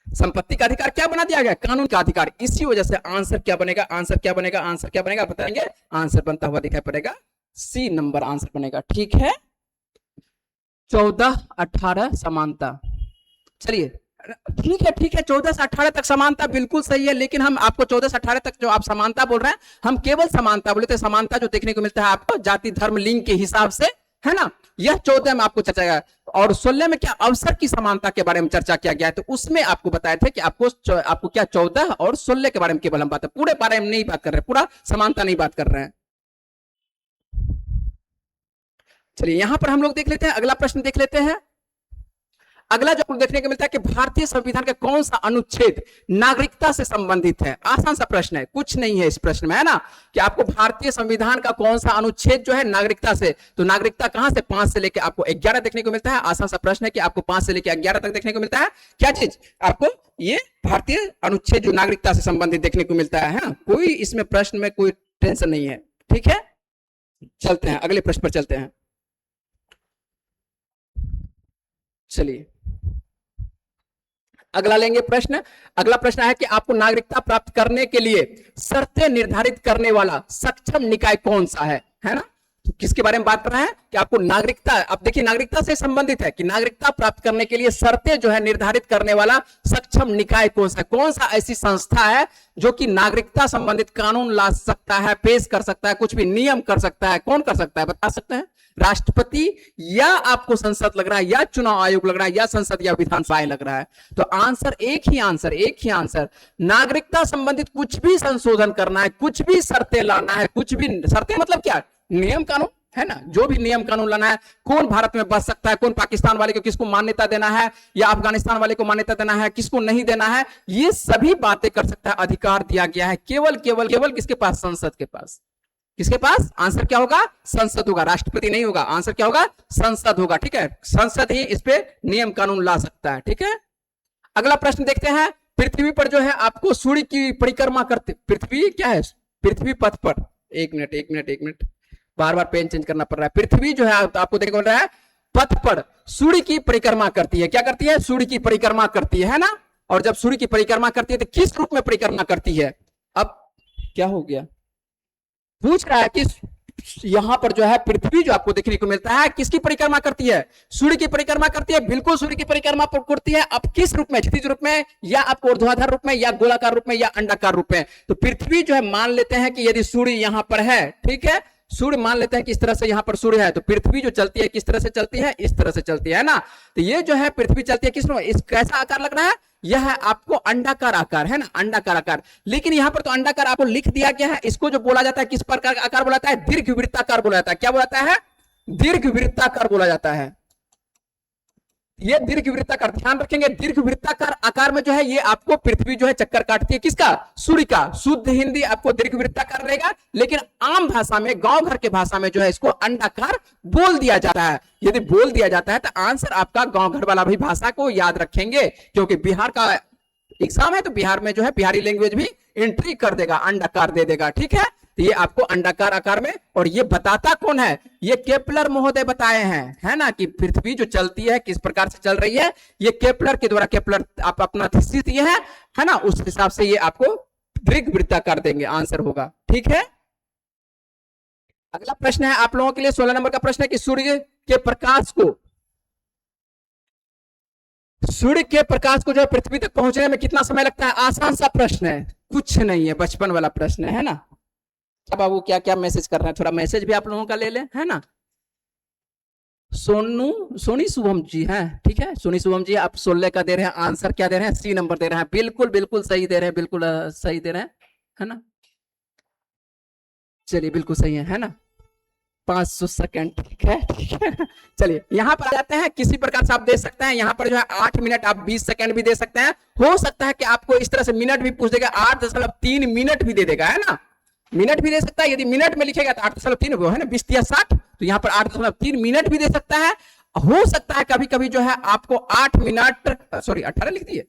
S1: संपत्ति का अधिकार क्या बना दिया गया, कानून का अधिकार। इसी वजह से आंसर क्या बनेगा, आंसर क्या बनेगा, आंसर क्या बनेगा बताएंगे। आंसर बनता हुआ दिखाई पड़ेगा सी नंबर आंसर बनेगा, ठीक है। 14-18 समानता, चलिए ठीक है, ठीक है, 14 से 18 तक समानता बिल्कुल सही है। लेकिन हम आपको 14 से 18 तक जो आप समानता बोल रहे हैं, हम केवल समानता बोले तो समानता जो देखने को मिलता है आपको जाति धर्म लिंग के हिसाब से, है ना, यह 14 में आपको चर्चा गया। और 16 में क्या अवसर की समानता के बारे में चर्चा किया गया है। तो उसमें आपको बताए थे कि आपको क्या 14 और 16 के बारे में केवल हम बात, पूरे बारे में नहीं बात कर रहे, पूरा समानता नहीं बात कर रहे हैं। चलिए यहां पर हम लोग देख लेते हैं, अगला प्रश्न देख लेते हैं। अगला जो देखने को मिलता है कि भारतीय संविधान का कौन सा अनुच्छेद नागरिकता से संबंधित है। आसान सा प्रश्न है, कुछ नहीं है इस प्रश्न में, है ना, कि आपको भारतीय संविधान का कौन सा अनुच्छेद जो है नागरिकता से, तो नागरिकता कहां से 5 से लेकर आपको 11 देखने को मिलता है। आसान सा प्रश्न है कि आपको 5 से लेकर 11 तक देखने को मिलता है। क्या चीज आपको ये भारतीय अनुच्छेद जो नागरिकता से संबंधित देखने को मिलता है ना, कोई इसमें प्रश्न में कोई टेंशन नहीं है, ठीक है। चलते हैं अगले प्रश्न पर चलते हैं। चलिए अगला लेंगे प्रश्न। अगला प्रश्न है कि आपको नागरिकता प्राप्त करने के लिए शर्तें निर्धारित करने वाला सक्षम निकाय कौन सा है ना। तो किसके बारे में बात कर रहे हैं कि आपको नागरिकता, अब देखिए नागरिकता से संबंधित है कि नागरिकता प्राप्त करने के लिए शर्तें जो है निर्धारित करने वाला सक्षम निकाय कौन सा, कौन सा ऐसी संस्था है जो कि नागरिकता संबंधित कानून ला सकता है, पेश कर सकता है, कुछ भी नियम कर सकता है। कौन कर सकता है बता सकते हैं, राष्ट्रपति या आपको संसद लग रहा है, या चुनाव आयोग लग रहा है, या संसद या विधानसभा लग रहा है। तो आंसर एक ही आंसर, नागरिकता संबंधित कुछ भी संशोधन करना है, कुछ भी शर्तें लाना है, कुछ भी शर्तें मतलब क्या, नियम कानून, है ना, जो भी नियम कानून लाना है, कौन भारत में बस सकता है, कौन पाकिस्तान वाले को किसको मान्यता देना है, या अफगानिस्तान वाले को मान्यता देना है, किसको नहीं देना है, ये सभी बातें कर सकता है, अधिकार दिया गया है केवल किसके पास, संसद के पास। किसके पास? आंसर क्या होगा? संसद होगा, राष्ट्रपति नहीं होगा। आंसर क्या होगा? संसद होगा। ठीक है, संसद ही इस पे नियम कानून ला सकता है। ठीक है, अगला प्रश्न देखते हैं। पृथ्वी पर जो है आपको सूर्य की परिक्रमा करते, पृथ्वी क्या है? पृथ्वी पथ पर, एक मिनट एक मिनट एक मिनट, बार बार पेन चेंज करना पड़ रहा है। पृथ्वी जो है आपको देखने को मिल रहा है पथ पर सूर्य की परिक्रमा करती है। क्या करती है? सूर्य की परिक्रमा करती है ना। और जब सूर्य की परिक्रमा करती है तो किस रूप में परिक्रमा करती है? अब क्या हो गया? पूछ रहा है कि यहां पर जो है पृथ्वी जो आपको देखने को मिलता है किसकी परिक्रमा करती है? सूर्य की परिक्रमा करती है। बिल्कुल सूर्य की परिक्रमा करती है। अब किस रूप में? क्षितिज रूप में, या आपको ऊर्ध्वाधर रूप में, या गोलाकार रूप में, या अंडाकार रूप में? तो पृथ्वी जो है, मान लेते हैं कि यदि सूर्य यहां पर है, ठीक है, सूर्य मान लेते हैं कि इस तरह से यहां पर सूर्य है, तो पृथ्वी जो चलती है किस तरह से चलती है? इस तरह से चलती है ना। तो ये जो है पृथ्वी चलती है किस में? इस कैसा आकार लग रहा है? यह है आपको अंडाकार आकार, है ना, अंडाकार आकार। लेकिन यहां पर तो अंडाकार आपको लिख दिया गया है। इसको जो बोला जाता है किस प्रकार का आकार बोला जाता है? दीर्घवृत्ताकार बोला जाता है। क्या बोला जाता है? दीर्घवृत्ताकार बोला जाता है। ये दीर्घवृत्ताकार, ध्यान रखेंगे, दीर्घवृत्ताकार आकार में जो है ये आपको पृथ्वी जो है चक्कर काटती है। किसका? सूर्य का। शुद्ध हिंदी आपको दीर्घवृत्ताकार रहेगा, लेकिन आम भाषा में, गांव घर के भाषा में जो है इसको अंडाकार बोल दिया जाता है। यदि बोल दिया जाता है तो आंसर आपका गांव घर वाला भी भाषा को याद रखेंगे, क्योंकि बिहार का एग्जाम है तो बिहार में जो है बिहारी लैंग्वेज भी एंट्री कर देगा, अंडाकार दे देगा। ठीक है, तो ये आपको अंडाकार आकार में, और ये बताता कौन है? ये केपलर महोदय बताए हैं, है ना, कि पृथ्वी जो चलती है किस प्रकार से चल रही है। ये केपलर के द्वारा, केपलर आप अपना थीसिस दिए हैं, है ना, उस हिसाब से ये आपको दीर्घवृत्ताकार देंगे, आंसर होगा। ठीक है, अगला प्रश्न है आप लोगों के लिए 16 नंबर का प्रश्न है कि सूर्य के प्रकाश को जो है पृथ्वी तक पहुंचने में कितना समय लगता है? आसान सा प्रश्न है, कुछ नहीं है, बचपन वाला प्रश्न है ना। बाबू क्या क्या मैसेज कर रहे हैं, थोड़ा मैसेज भी आप लोगों का ले लें, है ना। सोनी शुभम जी हैं, ठीक है, सोनी शुभम जी आप 16 का दे रहे हैं आंसर। क्या दे रहे हैं? सी नंबर दे रहे हैं। बिल्कुल बिल्कुल सही दे रहे हैं, बिल्कुल सही दे रहे हैं, है ना। चलिए बिल्कुल सही है ना। 500 सेकंड, ठीक है, ठीक है। चलिए यहां पर आ जाते हैं। किसी प्रकार से आप दे सकते हैं, यहां पर जो है 8 मिनट, आप 20 सेकंड भी दे सकते हैं। हो सकता है कि आपको इस तरह से मिनट भी पूछ देगा, 8.3 मिनट भी दे देगा, है ना, मिनट भी दे सकता है। यदि मिनट में लिखेगा तो 8.3 वो है ना, 20 या 60, तो यहाँ पर 8.3 मिनट भी दे सकता है। हो सकता है कभी कभी जो है आपको 8 मिनट, सॉरी 18 लिख दिए,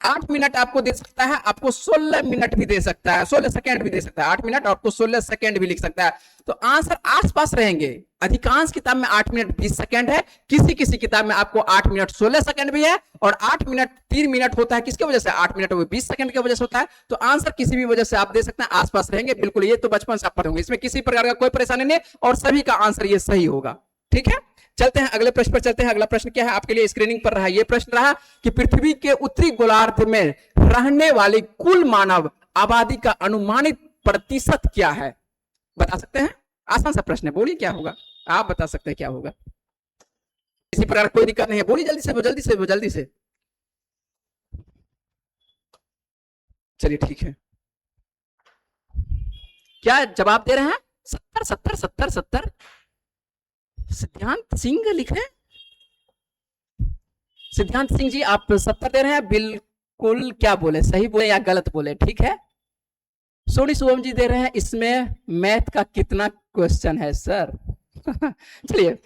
S1: 8 मिनट आपको दे सकता है, आपको 16 मिनट भी दे सकता है, 16 सेकंड भी दे सकता है। 8 मिनट आपको 16 सेकंड भी लिख सकता है। तो आंसर आसपास रहेंगे। अधिकांश किताब में 8 मिनट 20 सेकंड है, किसी किसी किताब में आपको 8 मिनट 16 सेकंड भी है, और 8 मिनट 3 मिनट होता है। किसकी वजह से? 8 मिनट वो 20 सेकंड की वजह से होता है। तो आंसर किसी भी वजह से आप दे सकते हैं, आसपास रहेंगे बिल्कुल। ये तो बचपन से आप पढ़े होंगे, इसमें किसी प्रकार का कोई परेशानी नहीं, और सभी का आंसर ये सही होगा। ठीक है, चलते हैं अगले प्रश्न पर चलते हैं। अगला प्रश्न क्या है आपके लिए स्क्रीनिंग पर रहा? यह प्रश्न रहा कि पृथ्वी के उत्तरी गोलार्ध में रहने वाली कुल मानव आबादी का अनुमानित प्रतिशत क्या है? बता सकते हैं? आसान सा प्रश्न है, बोलिए क्या होगा, आप बता सकते हैं क्या होगा। इसी प्रकार कोई दिक्कत नहीं है, बोलिए जल्दी से, जल्दी से, जल्दी से। चलिए ठीक है, क्या जवाब दे रहे हैं? 70 70 70 70। सिद्धांत सिंह लिख रहे हैं, सिद्धांत सिंह जी आप 70 दे रहे हैं। बिल्कुल, क्या बोले, सही बोले या गलत बोले? ठीक है, सोनी शुभम जी दे रहे हैं इसमें मैथ का कितना क्वेश्चन है सर? चलिए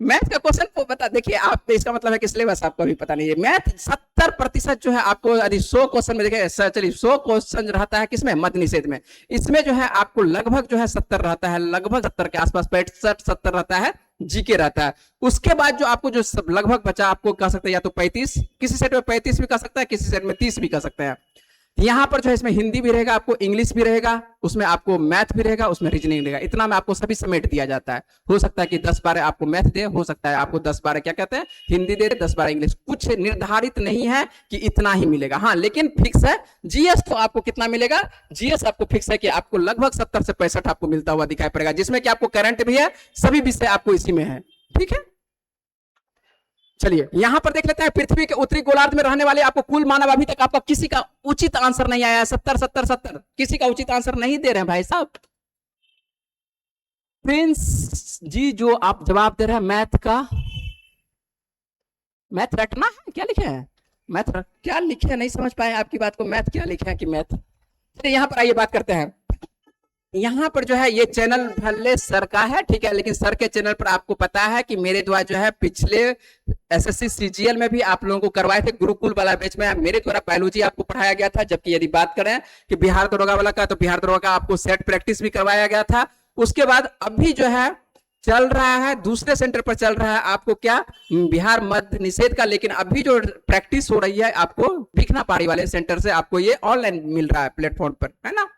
S1: मैथ का क्वेश्चन को बता, देखिए आप, इसका मतलब है कि सिलेबस आपको भी पता नहीं है। मैथ 70% जो है आपको, यदि 100 क्वेश्चन में देखिए, चलिए 100 क्वेश्चन रहता है किसमें? मद निषेध में। इसमें जो है आपको लगभग जो है 70 रहता है, लगभग 70 के आसपास, 65 70 रहता है, जीके रहता है। उसके बाद जो आपको जो सब लगभग बचा, आपको कह सकते हैं या तो 35, किसी सेट में 35 भी कह सकता है, किसी सेट में 30 भी कह सकते हैं। यहां पर जो है इसमें हिंदी भी रहेगा, आपको इंग्लिश भी रहेगा, उसमें आपको मैथ भी रहेगा, उसमें रीजनिंग रहेगा। इतना में आपको सभी समेट दिया जाता है। हो सकता है कि 10-12 आपको मैथ दे, हो सकता है आपको 10-12 क्या कहते हैं, हिंदी दे, 10-12 इंग्लिश। कुछ निर्धारित नहीं है कि इतना ही मिलेगा, हाँ, लेकिन फिक्स है। जीएस तो आपको कितना मिलेगा? जीएस आपको फिक्स है कि आपको लगभग 70 से 65 आपको मिलता हुआ दिखाई पड़ेगा, जिसमें कि आपको करंट भी है, सभी विषय आपको इसी में है। ठीक है, चलिए यहां पर देख लेते हैं। पृथ्वी के उत्तरी गोलार्ध में रहने वाले आपको कुल मानव, अभी तक आपका किसी का उचित आंसर नहीं आया है। 70 70 70, किसी का उचित आंसर नहीं दे रहे हैं भाई साहब। प्रिंस जी जो आप जवाब दे रहे हैं मैथ का, मैथ रटना है, क्या लिखे हैं? मैथ क्या लिखे हैं, नहीं समझ पाए आपकी बात को। मैथ क्या लिखे हैं कि मैथ? चलिए यहां पर आइए बात करते हैं। यहाँ पर जो है ये चैनल भले सर का है, ठीक है, लेकिन सर के चैनल पर आपको पता है कि मेरे द्वारा जो है पिछले एसएससी सीजीएल में भी आप लोगों को करवाए थे, गुरुकुल वाला बैच में मेरे द्वारा बायोलॉजी आपको पढ़ाया गया था। जबकि यदि बात करें कि बिहार दरोगा वाला का, तो बिहार दरोगा का आपको सेट प्रैक्टिस भी करवाया गया था। उसके बाद अभी जो है चल रहा है, दूसरे सेंटर पर चल रहा है आपको क्या, बिहार मद्य निषेध का, लेकिन अभी जो प्रैक्टिस हो रही है आपको भिखना पाड़ी वाले सेंटर से आपको ये ऑनलाइन मिल रहा है प्लेटफॉर्म पर, है ना।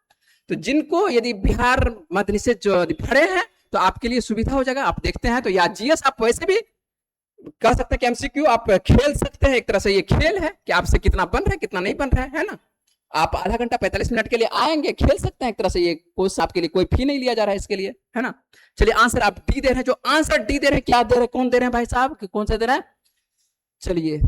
S1: तो जिनको यदि बिहार मद्य निषेध जो पढ़े हैं तो आपके लिए सुविधा हो जाएगा। आप देखते हैं तो या जीएस आप वैसे भी कह सकते हैं कि एमसीक्यू आप खेल सकते हैं, एक तरह से ये खेल है कि आपसे कितना बन रहा है कितना नहीं बन रहा है ना। आप आधा घंटा 45 मिनट के लिए आएंगे, खेल सकते हैं एक तरह से, ये कोर्स आपके लिए कोई फी नहीं लिया जा रहा है इसके लिए, है ना। चलिए आंसर आप डी दे रहे हैं, जो आंसर डी दे रहे हैं क्या दे रहे हैं, कौन दे रहे हैं भाई साहब, कौन सा दे रहे हैं, चलिए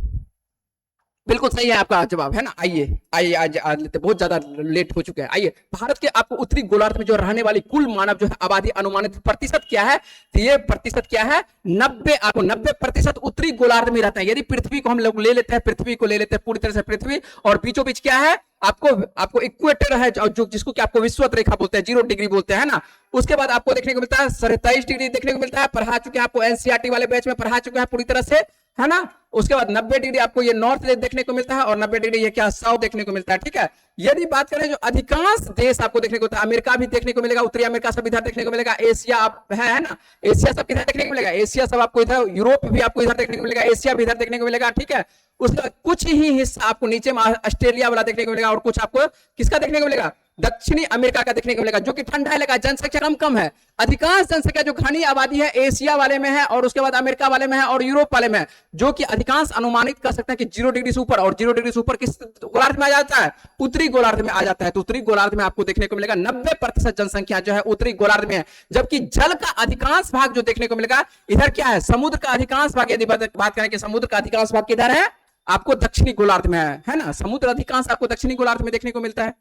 S1: बिल्कुल सही है आपका जवाब, है ना। आइए आइए आज लेते, बहुत ज्यादा लेट हो चुके हैं। आइए, भारत के आपको उत्तरी गोलार्ध में जो रहने वाली कुल मानव जो है आबादी अनुमानित प्रतिशत क्या है, तो ये प्रतिशत क्या है 90, आपको 90% उत्तरी गोलार्ध में रहता है। यदि पृथ्वी को हम लोग ले लेते हैं, पृथ्वी को ले लेते हैं पूरी तरह से पृथ्वी, और बीचों बीच क्या है आपको इक्वेटर है जो जिसको कि आपको विषुवत रेखा बोलते हैं, 0 डिग्री बोलते हैं ना। उसके बाद आपको देखने को मिलता है 27 डिग्री देखने को मिलता है, पढ़ा चुके हैं आपको एनसीईआरटी वाले बैच में पढ़ा चुके हैं पूरी तरह से, है ना। उसके बाद 90 डिग्री आपको ये नॉर्थ देखने को मिलता है, और 90 डिग्री ये क्या साउथ देखने को मिलता है, ठीक है। यदि बात करें जो अधिकांश देश आपको देखने को मिलता है, अमेरिका भी देखने को मिलेगा, उत्तरी अमेरिका सब इधर देखने को मिलेगा, एशिया आप है ना, एशिया सब इधर देखने को मिलेगा, एशिया सब आपको इधर, यूरोप भी आपको इधर देखने को मिलेगा, एशिया भी इधर देखने को मिलेगा, ठीक है। उसका कुछ ही हिस्सा आपको नीचे में ऑस्ट्रेलिया वाला देखने को मिलेगा, और कुछ आपको किसका देखने को मिलेगा, दक्षिणी अमेरिका का देखने को मिलेगा, जो कि ठंडा इलाका, जनसंख्या कम है। अधिकांश जनसंख्या जो घनी आबादी है एशिया वाले में है, और उसके बाद अमेरिका वाले में है, और यूरोप वाले में है, जो कि अधिकांश अनुमानित कर सकते हैं कि 0 डिग्री से ऊपर, और 0 डिग्री से ऊपर किस गोलार्ध में आ जाता है, उत्तरी गोलार्ध में आ जाता है। तो उत्तरी गोलार्ध में आपको देखने को मिलेगा 90% जनसंख्या जो है उत्तरी गोलार्ध में है। जबकि जल का अधिकांश भाग जो देखने को मिलेगा इधर क्या है, समुद्र का अधिकांश भाग, यदि बात करें कि समुद्र का अधिकांश भाग किधर है, आपको दक्षिणी गोलार्ध में है ना। समुद्र अधिकांश आपको दक्षिणी गोलार्ध में देखने को मिलता है।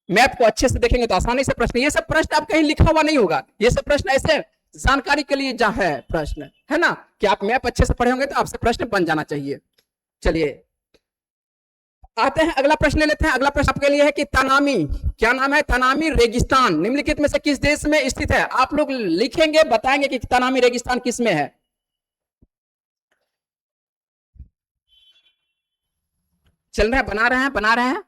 S1: मैप को अच्छे से देखेंगे तो आसानी से प्रश्न, ये सब प्रश्न आप कहीं लिखा हुआ नहीं होगा, ये सब प्रश्न ऐसे जानकारी के लिए जहां है प्रश्न, है ना, कि आप मैप अच्छे से पढ़े होंगे तो आपसे प्रश्न बन जाना चाहिए। चलिए आते हैं, अगला प्रश्न ले लेते हैं। अगला प्रश्न आपके लिए है कि तनामी, क्या नाम है, तनामी रेगिस्तान निम्नलिखित में से किस देश में स्थित है। आप लोग लिखेंगे, बताएंगे कि तनामी रेगिस्तान किस में है। चल रहे हैं, बना रहे हैं,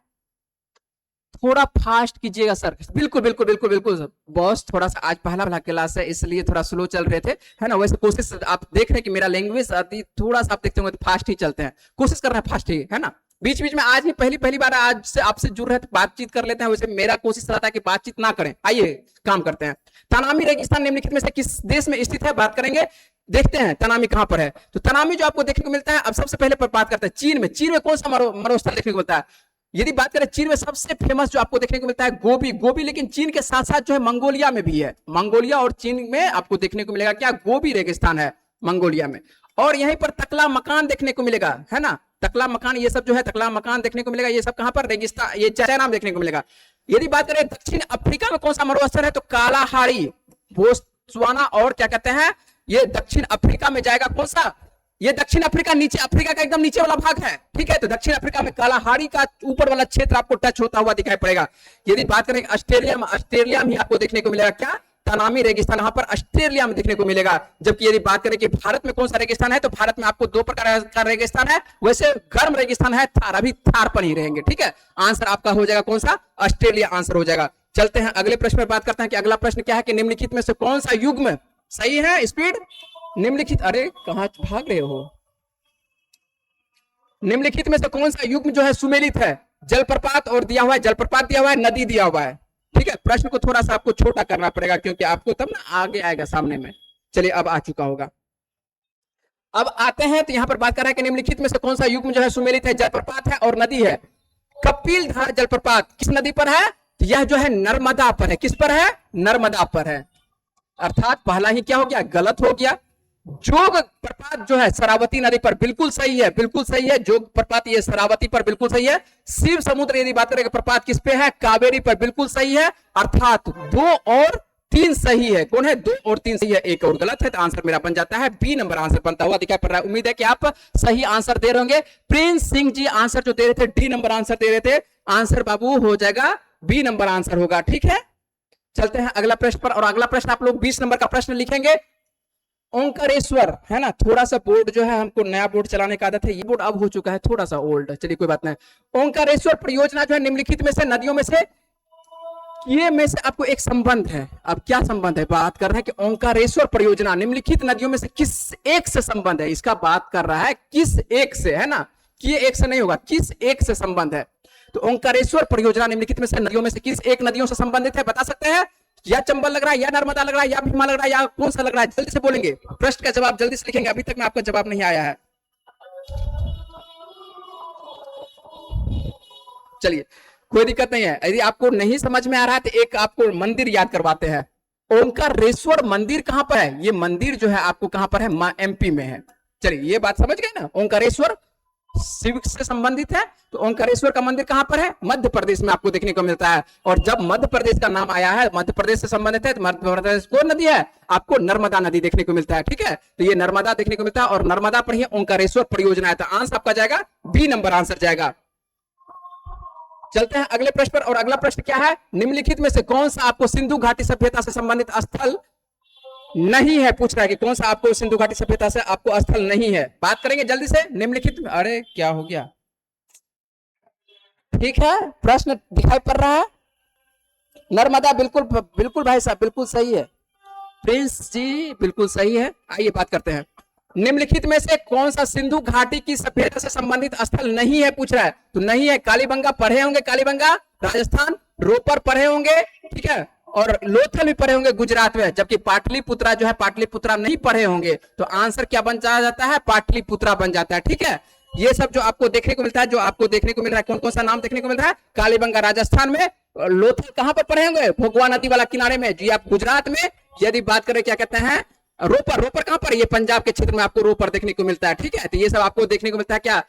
S1: थोड़ा फास्ट कीजिएगा सर। बिल्कुल बिल्कुल बिल्कुल बिल्कुल बॉस, थोड़ा सा आज पहला क्लास है इसलिए थोड़ा स्लो चल रहे थे, है ना। वैसे कोशिश आप देख रहे हैं कि मेरा लैंग्वेज आती थोड़ा सा आप देखते होंगे तो फास्ट ही चलते हैं, कोशिश कर रहे हैं फास्ट ही, है ना। बीच बीच में आज ही पहली बार आज से आपसे जुड़ रहे हैं तो बातचीत कर लेते हैं। वैसे मेरा कोशिश रहता है कि बातचीत ना करें। आइए काम करते हैं। तनामी रेगिस्तान निम्नलिखित में से किस देश में स्थित है, बात करेंगे, देखते हैं तनामी कहां पर है। तो तनामी जो आपको देखने को मिलता है, अब सबसे पहले पर बात करते हैं चीन में। चीन में कौन सा मरुस्थल देखने को मिलता है। यदि बात करें चीन में सबसे फेमस जो आपको देखने को मिलता है गोबी, लेकिन चीन के साथ साथ जो है मंगोलिया में भी है। मंगोलिया और चीन में आपको देखने को मिलेगा क्या, गोबी रेगिस्तान है मंगोलिया में। और यहीं पर तकला मकान देखने को मिलेगा, है ना, तकला मकान, ये सब जो है तकला मकान देखने को मिलेगा। ये सब कहां पर, रेगिस्तान, ये चाइना में देखने को मिलेगा। यदि बात करें दक्षिण अफ्रीका में कौन सा मरुस्थल है, तो कालाहारी, बोत्सवाना, और क्या कहते हैं, ये दक्षिण अफ्रीका में जाएगा। कौन सा, ये दक्षिण अफ्रीका, नीचे अफ्रीका का एकदम नीचे वाला भाग है, ठीक है। तो दक्षिण अफ्रीका में कालाहारी का ऊपर वाला क्षेत्र आपको टच होता हुआ दिखाई पड़ेगा। यदि बात करें ऑस्ट्रेलिया में आपको देखने को मिलेगा क्या, तनामी रेगिस्तान, यहां पर ऑस्ट्रेलिया में देखने को मिलेगा। जबकि यदि बात करें कि भारत में कौन सा रेगिस्तान है, तो भारत में आपको 2 प्रकार का रेगिस्तान है। वैसे गर्म रेगिस्तान है थार, अभी थार पर ही रहेंगे, ठीक है। आंसर आपका हो जाएगा कौन सा, ऑस्ट्रेलिया आंसर हो जाएगा। चलते हैं अगले प्रश्न पर बात करते हैं कि अगला प्रश्न क्या है कि निम्नलिखित में से कौन सा युग्म, सही है स्पीड, निम्नलिखित, अरे कहां भाग रहे हो, निम्नलिखित में से कौन सा युग्म जो है सुमेलित है, जलप्रपात और दिया हुआ है, जलप्रपात दिया हुआ है, नदी दिया हुआ है, ठीक है। प्रश्न को थोड़ा सा आपको छोटा करना पड़ेगा क्योंकि आपको तब ना आगे आएगा सामने में। चलिए अब आ चुका होगा। अब आते हैं तो यहां पर बात कर रहे हैं कि निम्नलिखित में से कौन सा युग्म जो है सुमेलित है, जलप्रपात है और नदी है। कपिल धारा जलप्रपात किस नदी पर है, यह जो है नर्मदा पर है। किस पर है, नर्मदा पर है। अर्थात पहला ही क्या हो गया, गलत हो गया। जोग प्रपात जो है शरावती नदी पर, बिल्कुल सही है, बिल्कुल सही है। जोग प्रपात ये शरावती पर बिल्कुल सही है। शिव समुद्र यदि बात करें प्रपात किस पे है, कावेरी पर, बिल्कुल सही है। अर्थात 2 और 3 सही है। कौन है, 2 और 3 सही है, 1 और गलत है। तो आंसर मेरा बन जाता है बी नंबर आंसर बनता हुआ दिखाई पड़ रहा है। उम्मीद है कि आप सही आंसर दे रहे होंगे। प्रिंस सिंह जी आंसर जो दे रहे थे डी नंबर आंसर दे रहे थे, आंसर बाबू हो जाएगा बी नंबर आंसर होगा, ठीक है। चलते हैं अगला प्रश्न पर, और अगला प्रश्न आप लोग 20 नंबर का प्रश्न लिखेंगे। ओंकारेश्वर है ना, थोड़ा सा बोर्ड जो है, हमको नया बोर्ड चलाने का आदत है, ये बोर्ड अब हो चुका है थोड़ा सा ओल्ड, चलिए कोई बात नहीं। ओंकारेश्वर परियोजना जो है निम्नलिखित में से नदियों में से ये में से आपको एक संबंध है। अब क्या संबंध है, बात कर रहे हैं कि ओंकारेश्वर परियोजना निम्नलिखित नदियों में से किस एक से संबंध है, इसका बात कर रहा है किस एक से, है ना, कि एक से नहीं होगा, किस एक से संबंध है। तो ओंकारेश्वर परियोजना निम्नलिखित में से नदियों में से किस एक नदियों से संबंधित है, बता सकते हैं? या चंबल लग रहा है, या नर्मदा लग रहा है, या भीमा लग रहा है, या कौन सा लग रहा है, जल्दी से बोलेंगे, प्रश्न का जवाब जल्दी से लिखेंगे, अभी तक में आपका जवाब नहीं आया है। चलिए कोई दिक्कत नहीं है, यदि आपको नहीं समझ में आ रहा है तो एक आपको मंदिर याद करवाते हैं। ओंकारेश्वर मंदिर कहां पर है, ये मंदिर जो है आपको कहां पर है, एमपी में है। चलिए ये बात समझ गए ना, ओंकारेश्वर शिव से संबंधित है, तो ओंकारेश्वर का मंदिर कहां पर है, मध्य प्रदेश में आपको देखने को मिलता है। और जब मध्य प्रदेश का नाम आया है, मध्य प्रदेश से संबंधित है, तो मध्य प्रदेश कौन नदी है, आपको नर्मदा नदी देखने को मिलता है, ठीक है। तो ये नर्मदा देखने को मिलता है, और नर्मदा पर ही ओंकारेश्वर परियोजना है, तो आंसर आपका जाएगा बी नंबर आंसर जाएगा। चलते हैं अगले प्रश्न पर, और अगला प्रश्न क्या है, निम्नलिखित में से कौन सा आपको सिंधु घाटी सभ्यता से संबंधित स्थल नहीं है, पूछ रहा है कि कौन सा आपको सिंधु घाटी सभ्यता से आपको स्थल नहीं है। बात करेंगे जल्दी से निम्नलिखित में, अरे क्या हो गया, ठीक है, प्रश्न दिखाई पड़ रहा है, नर्मदा, बिल्कुल बिल्कुल भाई साहब बिल्कुल सही है, प्रिंस जी बिल्कुल सही है। आइए बात करते हैं, निम्नलिखित में से कौन सा सिंधु घाटी की सभ्यता से संबंधित स्थल नहीं है, पूछ रहा है। तो नहीं है, कालीबंगा पढ़े होंगे, कालीबंगा राजस्थान, रोपर पढ़े होंगे, ठीक है, और लोथल भी पढ़े होंगे गुजरात में, जबकि पाटलिपुत्रा जो है, पाटलिपुत्रा नहीं पढ़े होंगे, तो आंसर क्या बन जाता है, पाटलिपुत्रा बन जाता है, ठीक है। ये सब जो आपको देखने को मिलता है, जो आपको देखने को मिल रहा है, कौन कौन सा नाम देखने को मिल रहा है, कालीबंगा राजस्थान में, लोथल कहां पर पढ़े होंगे, भोगवा नदी वाला किनारे में, जी आप गुजरात में। यदि बात करें क्या कहते हैं, रोपर, रोपर कहां पर, ये पंजाब के क्षेत्र में आपको रोपर देखने को मिलता है, ठीक है। तो ये सब आपको देखने को मिलता है क्या,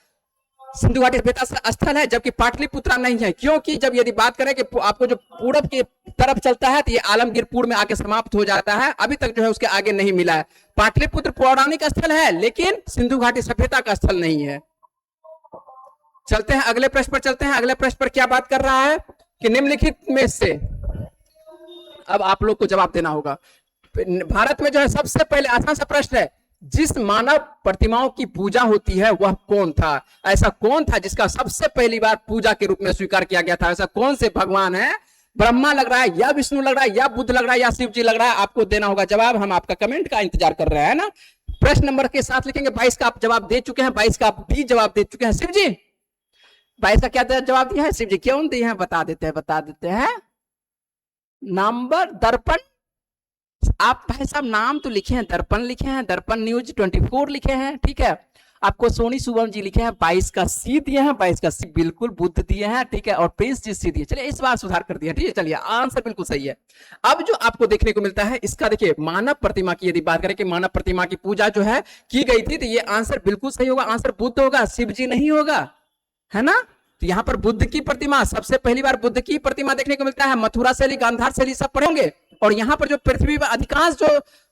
S1: सिंधु घाटी सभ्यता स्थल है, जबकि पाटलिपुत्रा नहीं है, क्योंकि जब यदि बात करें कि आपको जो पूरब की तरफ चलता है, तो ये आलमगीरपुर में आके समाप्त हो जाता है, अभी तक जो है उसके आगे नहीं मिला है। पाटलिपुत्र पौराणिक स्थल है, लेकिन सिंधु घाटी सभ्यता का स्थल नहीं है। चलते हैं अगले प्रश्न पर, चलते हैं अगले प्रश्न पर, क्या बात कर रहा है कि निम्नलिखित में से, अब आप लोग को जवाब देना होगा, भारत में जो है सबसे पहले, आसान सा प्रश्न है, जिस मानव प्रतिमाओं की पूजा होती है वह कौन था, ऐसा कौन था जिसका सबसे पहली बार पूजा के रूप में स्वीकार किया गया था, ऐसा कौन से भगवान है, ब्रह्मा लग रहा है, या विष्णु लग रहा है, या बुद्ध लग रहा है, या शिव जी लग रहा है, आपको देना होगा जवाब, हम आपका कमेंट का इंतजार कर रहे हैं ना। प्रश्न नंबर के साथ लिखेंगे, 22 का आप जवाब दे चुके हैं, 22 का आप भी जवाब दे चुके हैं, शिव जी 22 का क्या जवाब दिया है, शिव जी क्यों दिए हैं, बता देते हैं, नंबर दर्पण, आप भाई साहब नाम तो लिखे हैं, दर्पण लिखे हैं, दर्पण न्यूज 24 लिखे हैं, ठीक है। आपको सोनी शुभम जी लिखे हैं, 22 का सी दिए हैं, 22 का सी बिल्कुल बुद्ध दिए हैं, ठीक है, और प्रिंस जी सी दिए, चलिए इस बार सुधार कर दिया, ठीक है, चलिए आंसर बिल्कुल सही है। अब जो आपको देखने को मिलता है इसका, देखिए मानव प्रतिमा की यदि बात करें कि मानव प्रतिमा की पूजा जो है की गई थी, तो ये आंसर बिल्कुल सही होगा, आंसर बुद्ध होगा, शिव जी नहीं होगा, है ना। तो यहाँ पर बुद्ध की प्रतिमा, सबसे पहली बार बुद्ध की प्रतिमा देखने को मिलता है, मथुरा शैली, गांधार शैली सब पढ़ेंगे, और यहाँ पर जो पृथ्वी पर अधिकांश जो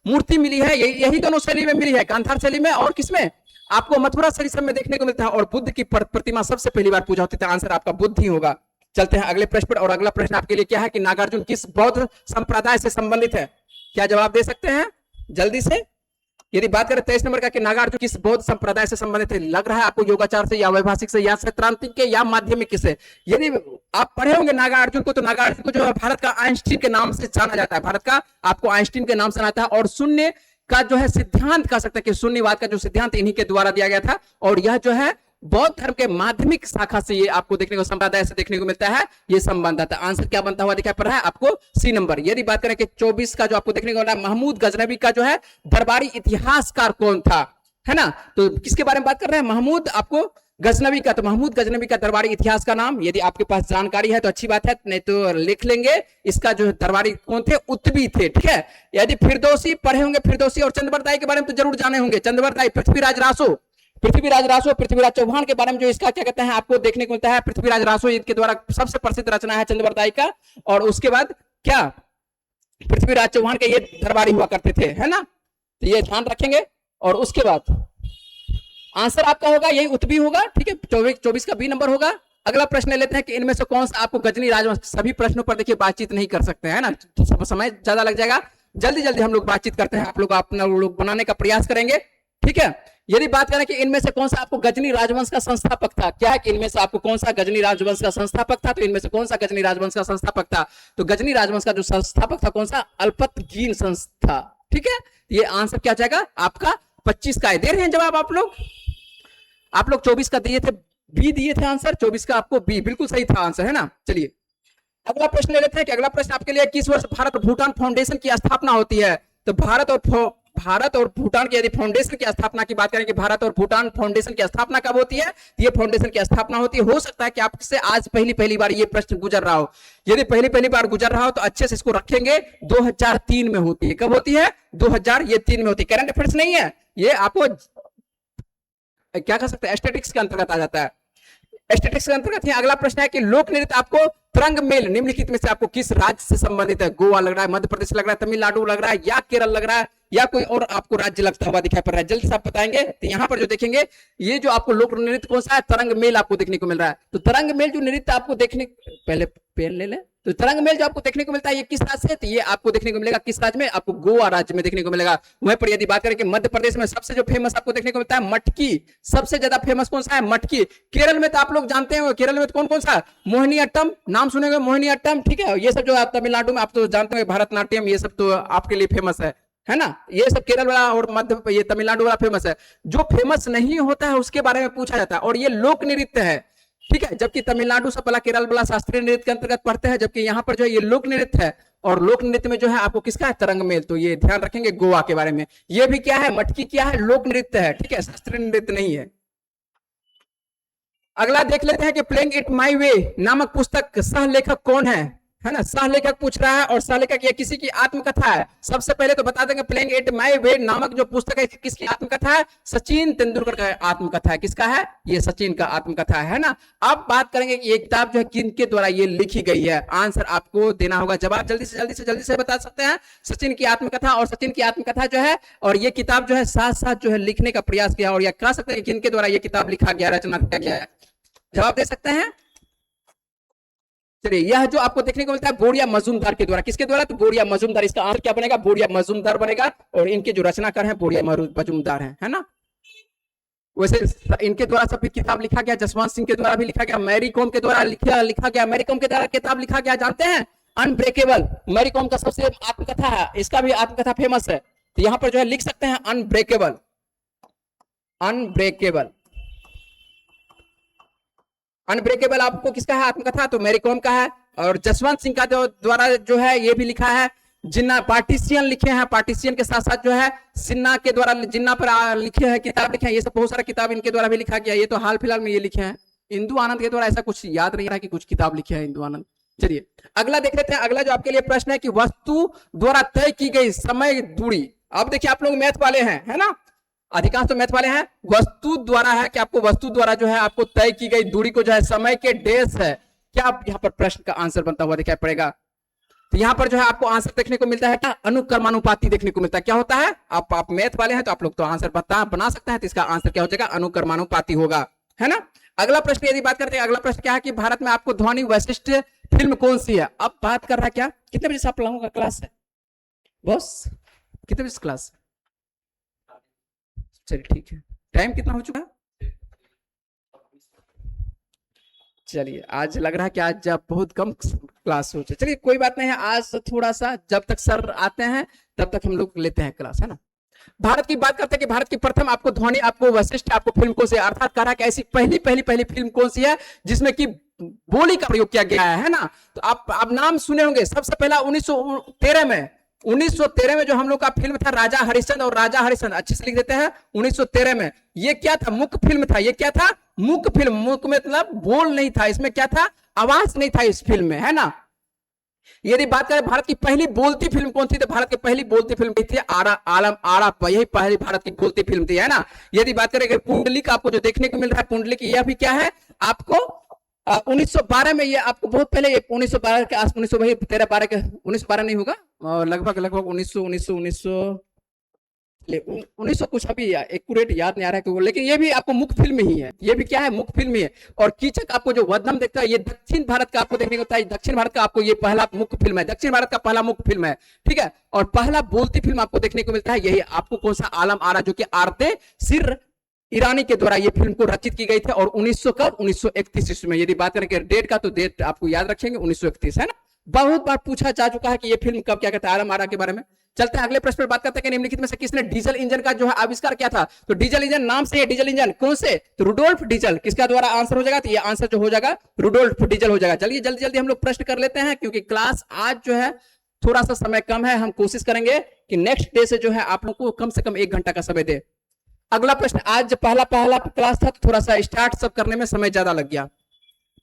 S1: मूर्ति मिली है यही दोनों शैली में मिली है, गांधार शैली में और किसमें, आपको मथुरा शैली सब में देखने को मिलता है, और बुद्ध की प्रतिमा सबसे पहली बार पूजा होती है, आंसर आपका बुद्ध ही होगा। चलते हैं अगले प्रश्न पर, और अगला प्रश्न आपके लिए क्या है कि नागार्जुन किस बौद्ध संप्रदाय से संबंधित है, क्या जवाब दे सकते हैं जल्दी से। यदि बात करें 23 नंबर का कि नागार्जुन किस बौद्ध संप्रदाय से संबंधित है, लग रहा है आपको योगाचार से, या वैभाषिक से, या सैद्धांतिक के, या माध्यमिक से। यदि आप पढ़े होंगे नागार्जुन को, तो नागार्जुन को जो है भारत का आइंस्टीन के नाम से जाना जाता है, भारत का आपको आइंस्टीन के नाम से जाना जाता है, और शून्य का जो है सिद्धांत कह सकते हैं कि शून्यवाद का जो सिद्धांत इन्हीं के द्वारा दिया गया था, और यह जो है बौद्ध धर्म के माध्यमिक शाखा से ये आपको देखने को, संप्रदाय से देखने को मिलता है, ये संबंध आता है। आंसर क्या बनता हुआ दिखाई पड़ रहा है आपको, सी नंबर। यदि बात करें कि 24 का जो आपको देखने को मिल रहा है, महमूद गजनवी का जो है दरबारी इतिहासकार कौन था, है ना, तो किसके बारे में बात कर रहे हैं, महमूद आपको गजनवी का, तो महमूद गजनवी का दरबारी इतिहास का नाम, यदि आपके पास जानकारी है तो अच्छी बात है, नहीं तो लिख लेंगे, इसका जो दरबारी कौन थे, उत्बी थे, ठीक है। यदि फिरदौसी पढ़े होंगे, फिरदौसी और चंद्रवरदाई के बारे में तो जरूर जाने होंगे, चंद्रवरदाई, पृथ्वीराज रासो, पृथ्वीराज चौहान के बारे में जो इसका क्या कहते हैं आपको देखने को मिलता है, पृथ्वीराज रासो इनके द्वारा सबसे प्रसिद्ध रचना है चंद्रवरदाई का, और उसके बाद क्या, पृथ्वीराज चौहान के ये दरबारी हुआ करते थे, है ना, तो ये ध्यान रखेंगे। और उसके बाद आंसर आपका होगा यही उत्बी होगा, ठीक है, 24 का बी नंबर होगा। अगला प्रश्न लेते हैं कि इनमें से कौन सा आपको गजनी राजवंश, सभी प्रश्नों पर देखिए बातचीत नहीं कर सकते हैं ना, तो समय ज्यादा लग जाएगा, जल्दी जल्दी हम लोग बातचीत करते हैं, आप लोग अपना लोग बनाने का प्रयास करेंगे, ठीक है। यदि बात करें कि इनमें से कौन सा आपको गजनी राजवंश का संस्थापक था, क्या है कि इनमें से आपको कौन सा गजनी राजवंश का संस्थापक था, तो इनमें से कौन सा गजनी राजवंश का संस्थापक था, तो गजनी राजवंश का जो संस्थापक था कौन सा, अल्पतगीन संस्था, ठीक है। ये आंसर क्या जाएगा आपका 25 का है। दे रहे हैं जवाब आप लोग 24 का दिए थे, बी दिए थे आंसर, 24 का आपको बी बिल्कुल सही था आंसर, है ना। चलिए अगला प्रश्न ले लेते हैं कि अगला प्रश्न आपके लिए, किस वर्ष भारत और भूटान फाउंडेशन की स्थापना होती है, तो भारत और भूटान की यदि फाउंडेशन की स्थापना की बात करें कि भारत और भूटान फाउंडेशन की स्थापना कब होती है, ये फाउंडेशन की स्थापना होती है। हो सकता है कि आपसे आज पहली बार ये प्रश्न गुजर रहा हो, यदि पहली बार गुजर रहा हो तो अच्छे से इसको रखेंगे, 2003 में होती है। कब होती है, 2003 में होती है। करंट अफेयर्स नहीं है ये, आपको क्या कह सकते हैं, स्टैटिस्टिक्स के अंतर्गत आ जाता है, स्टैटिस्टिक्स के अंतर्गत है। अगला प्रश्न है कि लोक नृत्य आपको तरंग मेल निम्नलिखित में से आपको किस राज्य से संबंधित है, गोवा लग रहा है, मध्य प्रदेश लग रहा है, तमिलनाडु लग रहा है, या केरल लग रहा है, या कोई और आपको राज्य लगता हुआ दिखाई पड़ रहा है, जल्दी से आप बताएंगे। तो यहाँ पर जो देखेंगे ये जो आपको लोक नृत्य कौन सा है, तरंग मेल आपको देखने को मिल रहा है। तो तरंग मेल जो नृत्य आपको देखने, पहले पेन ले लें, तो तरंग मेल जो आपको देखने को मिलता है ये किस राज्य से, तो ये आपको देखने को मिलेगा किस राज्य में, आपको गोवा राज्य में देखने को मिलेगा। वहीं पर यदि बात करें कि मध्य प्रदेश में सबसे जो फेमस आपको देखने को मिलता है मटकी, सबसे ज्यादा फेमस कौन सा है, मटकी। केरल में तो आप लोग जानते हैं, केरल में तो कौन कौन सा, मोहिनीअट्टम, नाम सुनेंगे मोहिनीअट्टम, ठीक है। ये सब जो तमिलनाडु में आप तो जानते हैं भरतनाट्यम, ये सब तो आपके लिए फेमस है ना। ये सब केरल वाला और मध्य ये तमिलनाडु वाला फेमस है। जो फेमस नहीं होता है उसके बारे में पूछा जाता है, और ये लोक नृत्य है, ठीक है। जबकि तमिलनाडु सब वाला केरल वाला शास्त्रीय नृत्य के अंतर्गत पढ़ते हैं, जबकि यहाँ पर जो है ये लोक नृत्य है, और लोक नृत्य में जो है आपको किसका है, तरंग मेल। तो ये ध्यान रखेंगे गोवा के बारे में। ये भी क्या है, मटकी क्या है, लोक नृत्य है, ठीक है, शास्त्रीय नृत्य नहीं है। अगला देख लेते हैं कि प्लेइंग इट माई वे नामक पुस्तक सह लेखक कौन है ना। सह लेखक पूछ रहा है, और सह लेखक ये किसी की आत्मकथा है। सबसे पहले तो बता देंगे प्लेइंग इट माई वे नामक जो पुस्तक है किसकी आत्मकथा है, सचिन तेंदुलकर का आत्मकथा है। किसका है, ये सचिन का आत्मकथा है ना। अब बात करेंगे कि ये किताब जो है किनके द्वारा ये लिखी गई है। आंसर आपको देना होगा, जवाब जल्दी से बता सकते हैं। सचिन की आत्मकथा, और सचिन की आत्मकथा जो है, और ये किताब जो है साथ साथ जो है लिखने का प्रयास किया, और यह कह सकते हैं किनके द्वारा ये किताब लिखा गया, रचना किया गया है। जवाब दे सकते हैं। चलिए यह जो आपको देखने को मिलता है बोरिया मजूमदार के द्वारा, किसके द्वारा, तो बोरिया मजूमदार। इसका आंसर क्या बनेगा, बोरिया मजूमदार बनेगा, और इनके जो रचनाकार हैं बोरिया मजूमदार हैं, है ना। वैसे इनके द्वारा सब किताब लिखा गया, जसवंत सिंह के द्वारा भी लिखा गया, मैरी कॉम के द्वारा लिखा गया, मैरी कॉम के द्वारा किताब लिखा गया, जानते हैं अनब्रेकेबल, मैरी कॉम का सबसे आत्मकथा है, इसका भी आत्मकथा फेमस है। तो यहाँ पर जो है लिख सकते हैं अनब्रेकेबल, अनब्रेकेबल, अनब्रेकेबल आपको किसका है आत्मकथा, तो मैरी कॉम का है। और जसवंत सिंह का द्वारा जो है ये भी लिखा है, जिन्ना पार्टीशियन लिखे हैं, पार्टीशियन के साथ साथ जो है सिन्हा के द्वारा, जिन्ना पर लिखे हैं, किताब लिखे हैं, ये सब बहुत सारा किताब इनके द्वारा भी लिखा गया। ये तो हाल फिलहाल में ये लिखे हैं। इंदु आनंद के द्वारा ऐसा कुछ याद नहीं रहा कि कुछ किताब लिखे हैं इंदु आनंद। चलिए अगला देख लेते हैं। अगला जो आपके लिए प्रश्न है कि वस्तु द्वारा तय की गई समय दूरी। अब देखिए आप लोग मैथ वाले हैं, है ना, अधिकांश तो मैथ वाले हैं। वस्तु द्वारा है कि आपको वस्तु द्वारा जो है आपको तय की गई दूरी को जो है समय के डेज है, क्या यहाँ पर प्रश्न का आंसर बनता हुआ दिखाई पड़ेगा। तो यहाँ पर जो है आपको आंसर देखने को मिलता है क्या, अनुक्रमानुपाती देखने को मिलता है। क्या होता है, आप मैथ वाले हैं तो आप लोग तो आंसर बना सकते हैं। तो इसका आंसर क्या हो जाएगा, अनुक्रमानुपाती होगा, है ना। अगला प्रश्न यदि बात करते हैं, अगला प्रश्न क्या है कि भारत में आपको ध्वनि वैशिष्ट फिल्म कौन सी है। अब बात कर रहा है क्या, कितने बजे से आप लोगों का क्लास है बॉस, कितने बजे क्लास है, चलिए ठीक है, टाइम कितना हो चुका है। चलिए आज लग रहा है कि आज जब बहुत कम क्लास हो, चलिए कोई बात नहीं है। आज थोड़ा सा जब तक सर आते हैं तब तक हम लोग लेते हैं क्लास, है ना। भारत की बात करते हैं कि भारत की प्रथम आपको ध्वनि आपको वशिष्ठ आपको फिल्म कौन सी है, अर्थात कह रहा है कि ऐसी पहली फिल्म कौन सी है जिसमें कि बोली का प्रयोग किया गया है ना। तो आप नाम सुने होंगे। सबसे पहला 1913 में जो हम लोग का फिल्म था राजा हरिश्चंद्र, और राजा हरिश्चंद्र अच्छे से लिख देते हैं 1913 में। ये क्या था, मुक फिल्म था। ये क्या था, मुक फिल्म। मुक मतलब बोल नहीं था, इसमें क्या था, आवाज नहीं था इस फिल्म में, है ना। यदि बात करें भारत की पहली बोलती फिल्म कौन थी, तो भारत की पहली बोलती फिल्म थी आलम आरा, यही पहली भारत की बोलती फिल्म थी, है ना। यदि बात करें पुंडलिक आपको जो देखने को मिल रहा है, पुंडलिक यह भी क्या है आपको 1912 में, ये आपको बहुत पहले 1912 के आस 1913-12 के 1912 नहीं होगा, लगभग 1900 1900 कुछ अभी एक्यूरेट याद नहीं आ रहा है क्योंकि, लेकिन ये भी आपको मुख्य फिल्म ही है, ये भी क्या है, मुख्य फिल्म ही है। और कीचक आपको जो वदनम देखता है, ये दक्षिण भारत का आपको देखने को होता है, दक्षिण भारत का आपको ये पहला मुख्य फिल्म है, दक्षिण भारत का पहला मुख्य फिल्म है, ठीक है। और पहला बोलती फिल्म आपको देखने को मिलता है, यही आपको कौन सा आलम आरा, जो कि आरते सिर ईरानी के द्वारा ये फिल्म को रचित की गई थी। और 1900 कब, 1931 में। यदि बात करें डेट का, तो डेट आपको याद रखेंगे 1931, है ना। बहुत बार पूछा जा चुका है कि ये फिल्म कब, क्या कहता है, आलम आरा के बारे में। चलते हैं अगले प्रश्न पर बात करते हैं कि निम्नलिखित में से किसने डीजल इंजन का जो है आविष्कार किया था। तो डीजल इंजन नाम से है, डीजल इंजन कौन से, तो रुडोल्फ डीजल। किसका द्वारा आंसर हो जाएगा, तो ये आंसर जो हो जाएगा रुडोल्फ डीजल हो जाएगा। चलिए जल्दी जल्दी हम लोग प्रश्न कर लेते हैं, क्योंकि क्लास आज जो है थोड़ा सा समय कम है। हम कोशिश करेंगे कि नेक्स्ट डे से जो है आप लोग को कम से कम 1 घंटा का समय दे। अगला प्रश्न, आज पहला क्लास था तो थोड़ा सा स्टार्ट सब करने में समय ज्यादा लग गया।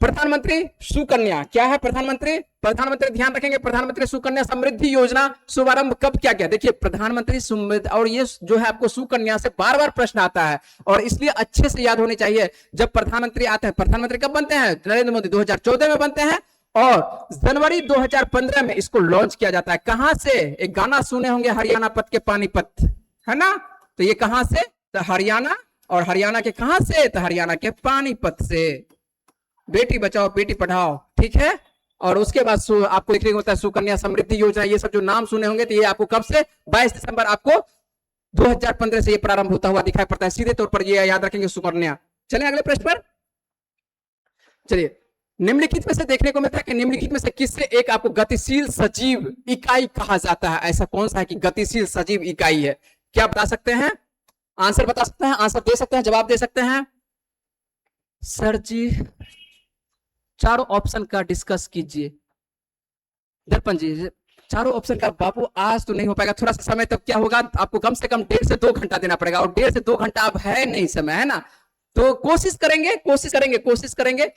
S1: प्रधानमंत्री सुकन्या क्या है, प्रधानमंत्री ध्यान रखेंगे, प्रधानमंत्री सुकन्या समृद्धि योजना शुभारंभ कब किया गया। देखिए प्रधानमंत्री समृद्धि, और ये जो है आपको सुकन्या से बार बार प्रश्न आता है और इसलिए अच्छे से याद होनी चाहिए। जब प्रधानमंत्री आते हैं, प्रधानमंत्री कब बनते हैं, नरेंद्र मोदी 2014 में बनते हैं और जनवरी 2015 में इसको लॉन्च किया जाता है। कहां से, एक गाना सुने होंगे, हरियाणा पथ के पानीपत, है ना। तो ये कहां से, तो हरियाणा, और हरियाणा के कहां से, तो हरियाणा के पानीपत से। बेटी बचाओ बेटी पढ़ाओ, ठीक है। और उसके बाद आपको देखने को होता है सुकन्या समृद्धि योजना, ये सब जो नाम सुने होंगे, तो ये आपको कब से, 22 दिसंबर आपको 2015 से ये प्रारंभ होता हुआ दिखाई पड़ता है। सीधे तौर पर ये याद रखेंगे सुकन्या। चलिए अगले प्रश्न पर चलिए। निम्नलिखित में से देखने को मिलता है कि निम्नलिखित में से किससे एक आपको गतिशील सजीव इकाई कहा जाता है। ऐसा कौन सा है कि गतिशील सजीव इकाई है, क्या बता सकते हैं, आंसर बता सकते हैं, आंसर दे सकते हैं, जवाब दे सकते हैं। सर जी चारों ऑप्शन का डिस्कस कीजिए। दर्पण जी चारों ऑप्शन का, बाबू आज तो नहीं हो पाएगा, थोड़ा सा समय तब क्या होगा, आपको कम से कम 1.5 से 2 घंटा देना पड़ेगा, और 1.5 से 2 घंटा अब है नहीं समय, है ना। तो कोशिश करेंगे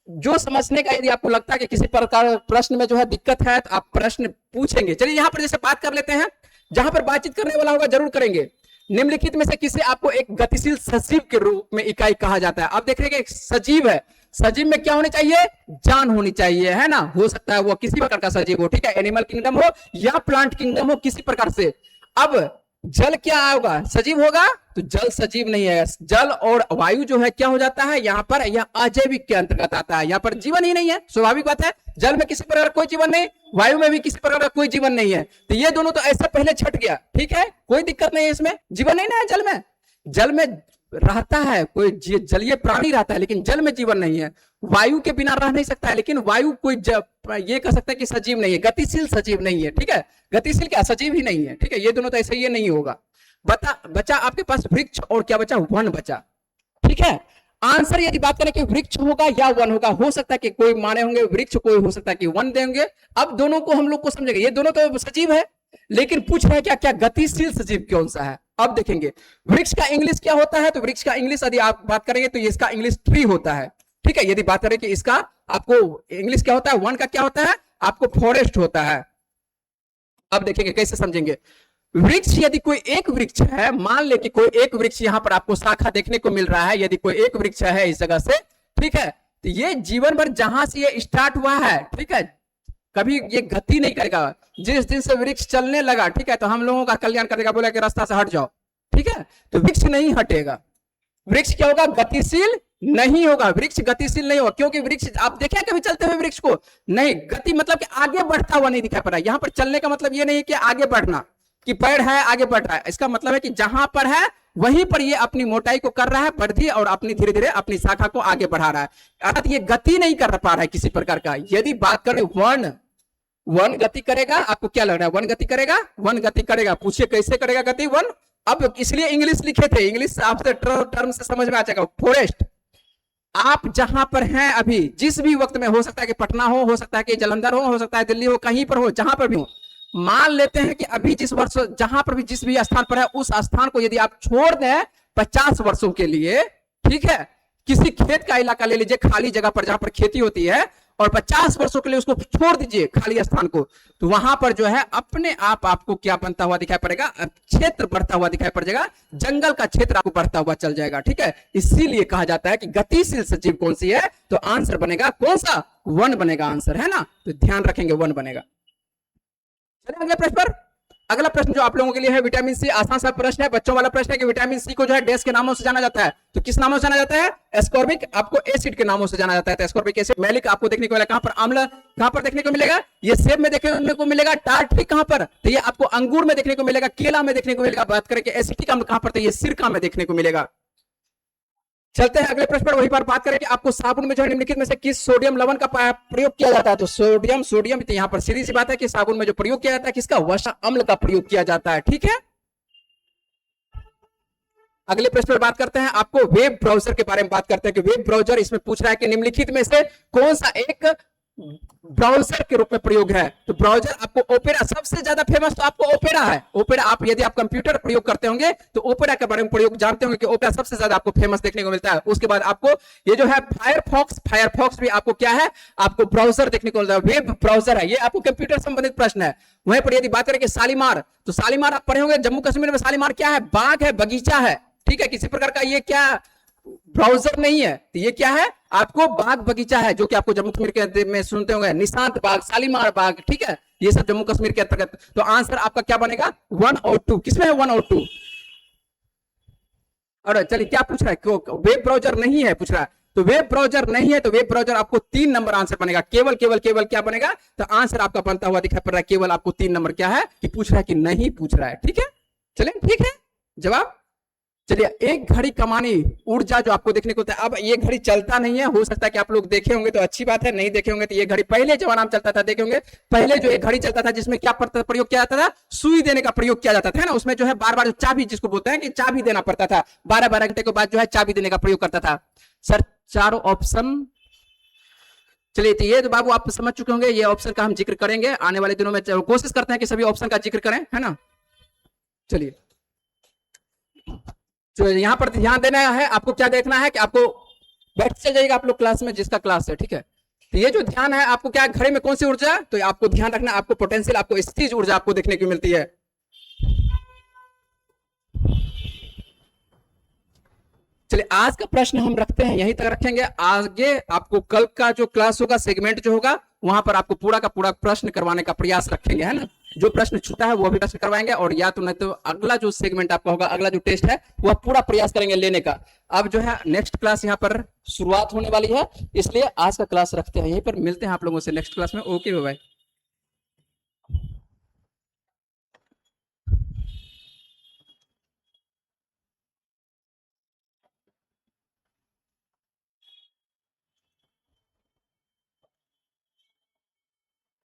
S1: जो समझने का, यदि आपको लगता है कि किसी प्रकार प्रश्न में जो है दिक्कत है तो आप प्रश्न पूछेंगे। चलिए यहां पर जैसे बात कर लेते हैं, जहां पर बातचीत करने वाला होगा जरूर करेंगे। निम्नलिखित में से किसे आपको एक गतिशील सजीव के रूप में इकाई कहा जाता है। अब देख रहे हैं कि सजीव है, सजीव में क्या होनी चाहिए, जान होनी चाहिए, है ना। हो सकता है वो किसी प्रकार का सजीव हो, ठीक है, एनिमल किंगडम हो या प्लांट किंगडम हो, किसी प्रकार से। अब जल क्या होगा, सजीव होगा, तो जल सजीव नहीं है। जल और वायु जो है क्या हो जाता है यहाँ पर, यह अजैविक के अंतर्गत आता है, यहाँ पर जीवन ही नहीं है, स्वाभाविक बात है। जल में किसी प्रकार कोई जीवन नहीं, वायु में भी किसी प्रकार का कोई जीवन नहीं है। तो ये दोनों तो ऐसा पहले छट गया, ठीक है, कोई दिक्कत नहीं है, इसमें जीवन नहीं ना है। जल में रहता है कोई जलीय प्राणी रहता है, लेकिन जल में जीवन नहीं है। वायु के बिना रह नहीं सकता है, लेकिन वायु कोई ये कह सकता है कि सजीव नहीं है, गतिशील सजीव नहीं है, ठीक है। गतिशील क्या, सजीव ही नहीं है, ठीक है। ये दोनों तो ऐसे ही नहीं होगा। बचा आपके पास वृक्ष और क्या बचा, वन बचा, ठीक है। आंसर यदि बात करें कि वृक्ष होगा या वन होगा, हो सकता है कि कोई माने होंगे वृक्ष, कोई हो सकता है कि वन देंगे। अब दोनों को हम लोग को समझेंगे, ये दोनों तो सजीव है, लेकिन पूछ रहे हैं क्या क्या गतिशील सजीव कौन सा है। अब देखेंगे वृक्ष का इंग्लिश क्या होता है, तो वृक्ष का इंग्लिश यदि आप बात करेंगे तो इसका इंग्लिश ट्री होता है, ठीक है। यदि बात करें कि इसका आपको इंग्लिश क्या होता है, वन का क्या होता है, आपको फॉरेस्ट होता है। अब देखेंगे कैसे समझेंगे। वृक्ष यदि कोई एक वृक्ष है, मान ले कि कोई एक वृक्ष यहां पर आपको शाखा देखने को मिल रहा है, यदि कोई एक वृक्ष है इस जगह से, ठीक है, तो ये जीवन भर जहां से ये स्टार्ट हुआ है, ठीक है, कभी ये गति नहीं करेगा। जिस दिन से वृक्ष चलने लगा, ठीक है, तो हम लोगों का कल्याण करेगा, बोला कि रास्ता से हट जाओ, ठीक है, तो वृक्ष नहीं हटेगा। वृक्ष क्या होगा, गतिशील नहीं होगा, वृक्ष गतिशील नहीं होगा, क्योंकि वृक्ष आप देखें कभी चलते हुए वृक्ष को, नहीं, गति मतलब कि आगे बढ़ता हुआ नहीं दिखाई पड़ रहा है। यहां पर चलने का मतलब ये नहीं है कि आगे बढ़ना, कि पेड़ है आगे बढ़ रहा है, इसका मतलब है कि जहां पर है वहीं पर ये अपनी मोटाई को कर रहा है वृद्धि, और अपनी धीरे धीरे अपनी शाखा को आगे बढ़ा रहा है, अर्थात ये गति नहीं कर पा रहा है किसी प्रकार का। यदि बात करें वन गति करेगा, आपको क्या लग रहा है, वन गति करेगा, पूछिए कैसे करेगा गति, वन। अब इसलिए इंग्लिश लिखे थे, इंग्लिश आपसे टर्म से समझ में आ जाएगा। फॉरेस्ट, आप जहां पर हैं अभी, जिस भी वक्त में, हो सकता है कि पटना हो सकता है कि जालंधर हो सकता है दिल्ली हो, कहीं पर हो, जहां पर भी हो, मान लेते हैं कि अभी जिस वर्ष जहां पर भी जिस भी स्थान पर है, उस स्थान को यदि आप छोड़ दें 50 वर्षों के लिए, ठीक है, किसी खेत का इलाका ले लीजिए, खाली जगह पर जहां पर खेती होती है, और 50 वर्षों के लिए उसको छोड़ दीजिए खाली स्थान को, तो वहां पर जो है अपने आप आपको क्या बनता हुआ दिखाई पड़ेगा, क्षेत्र बढ़ता हुआ दिखाई पड़ जाएगा, जंगल का क्षेत्र आपको बढ़ता हुआ चल जाएगा, ठीक है। इसीलिए कहा जाता है कि गतिशील सजीव कौन सी है, तो आंसर बनेगा कौन सा, वन बनेगा आंसर, है ना। तो ध्यान रखेंगे वन बनेगा। चलिए अगले प्रश्न पर। अगला प्रश्न जो आप लोगों के लिए है विटामिन सी, आसान सा प्रश्न है, बच्चों वाला प्रश्न है कि विटामिन सी को जो है डैश के नामों से जाना जाता है। तो किस नामों से जाना जाता है? एस्कॉर्बिक आपको एसिड के नामों से जाना जाता है। तो एस्कॉर्बिक एसिड, मैलिक आपको देखने को मिलेगा कहां पर? आम्ल कहां पर देखने को मिलेगा? ये सेब में देखने को मिलेगा। टार्ट्रिक कहां पर? तो ये आपको अंगूर में देखने को मिलेगा, केला में देखने को मिलेगा। बात करें कि एसिटिक अम्ल कहां पर? तो ये सिरका में देखने को मिलेगा। चलते हैं अगले प्रश्न पर, वही पर बात करें कि आपको साबुन में जो है निम्नलिखित में से किस सोडियम लवण का प्रयोग किया जाता है? तो सोडियम तो यहां पर सीधी सी बात है कि साबुन में जो प्रयोग किया जाता है किसका? वसा अम्ल का प्रयोग किया जाता है। ठीक है, अगले प्रश्न पर बात करते हैं, आपको वेब ब्राउजर के बारे में बात करते हैं कि वेब ब्राउजर इसमें पूछ रहा है कि निम्नलिखित में से कौन सा एक ब्राउजर के रूप में प्रयोग है? तो ब्राउजर आपको ओपेरा, सबसे ज्यादा फेमस तो आपको ओपेरा है। ओपेरा आप यदि आप कंप्यूटर प्रयोग करते होंगे तो ओपेरा के बारे में प्रयोग जानते होंगे कि ओपेरा सबसे ज्यादा आपको फेमस देखने को मिलता है। उसके बाद आपको ये जो है फायरफॉक्स भी आपको क्या है? आपको ब्राउजर देखने को मिलता है, वेब ब्राउजर है। ये आपको कंप्यूटर संबंधित प्रश्न है। वहीं पर यदि बात करें कि शालीमार, तो शालीमार आप पढ़े होंगे, जम्मू कश्मीर में शालीमार क्या है? बाग है, बगीचा है। ठीक है, किसी प्रकार का ये क्या ब्राउजर नहीं है, तो ये क्या है? आपको बाग बगीचा है, जो कि आपको जम्मू कश्मीर के में सुनते होंगे, निशांत बाग, शालीमार बाग। ठीक है, ये सब जम्मू कश्मीर के अंतर्गत। तो आंसर आपका क्या बनेगा? 1 और 2। किसमें है 1 और 2? और चलिए क्या पूछ रहा है? वेब ब्राउजर नहीं है पूछ रहा है। तो वेब ब्राउजर नहीं है तो वेब ब्राउजर आपको 3 नंबर आंसर बनेगा। केवल क्या बनेगा? तो आंसर आपका बनता हुआ दिखाई पड़ रहा है, केवल आपको 3 नंबर क्या है कि पूछ रहा है कि नहीं पूछ रहा है। ठीक है, चलिए ठीक है जवाब। चलिए, एक घड़ी कमानी ऊर्जा जो आपको देखने को होता है, अब ये घड़ी चलता नहीं है, हो सकता है कि आप लोग देखे होंगे तो अच्छी बात है, नहीं देखे होंगे तो ये घड़ी पहले जमाना में चलता था, देखे होंगे। पहले जो एक घड़ी चलता था जिसमें क्या प्रयोग किया जाता था? सुई देने का प्रयोग किया जाता था ना। उसमें जो है बार बार जो चाबी, जिसको बोलते हैं कि चाबी देना पड़ता था, 12-12 घंटे के बाद जो है चाबी देने का प्रयोग करता था। सर चारों ऑप्शन, चलिए तो ये तो बाबू आप समझ चुके होंगे, ये ऑप्शन का हम जिक्र करेंगे आने वाले दिनों में, कोशिश करते हैं कि सभी ऑप्शन का जिक्र करें, है ना। चलिए, तो यहां पर ध्यान देना है, आपको क्या देखना है कि आपको बैठ चल जाइएगा आप लोग क्लास में, जिसका क्लास है। ठीक है, तो ये जो ध्यान है आपको क्या, घड़ी में कौन सी ऊर्जा, तो आपको ध्यान रखना, आपको पोटेंशियल, आपको स्थितिज ऊर्जा आपको देखने को मिलती है। चलिए, आज का प्रश्न हम रखते हैं यहीं तक रखेंगे। आगे आपको कल का जो क्लास होगा, सेगमेंट जो होगा, वहां पर आपको पूरा का पूरा प्रश्न करवाने का प्रयास रखेंगे, है ना। जो प्रश्न छूटा है वो भी प्रश्न करवाएंगे, और या तो नहीं तो अगला जो सेगमेंट आपका होगा, अगला जो टेस्ट है, वह पूरा प्रयास करेंगे लेने का। अब जो है नेक्स्ट क्लास यहाँ पर शुरुआत होने वाली है, इसलिए आज का क्लास रखते हैं यहीं पर। मिलते हैं आप लोगों से नेक्स्ट क्लास में। Okay bye.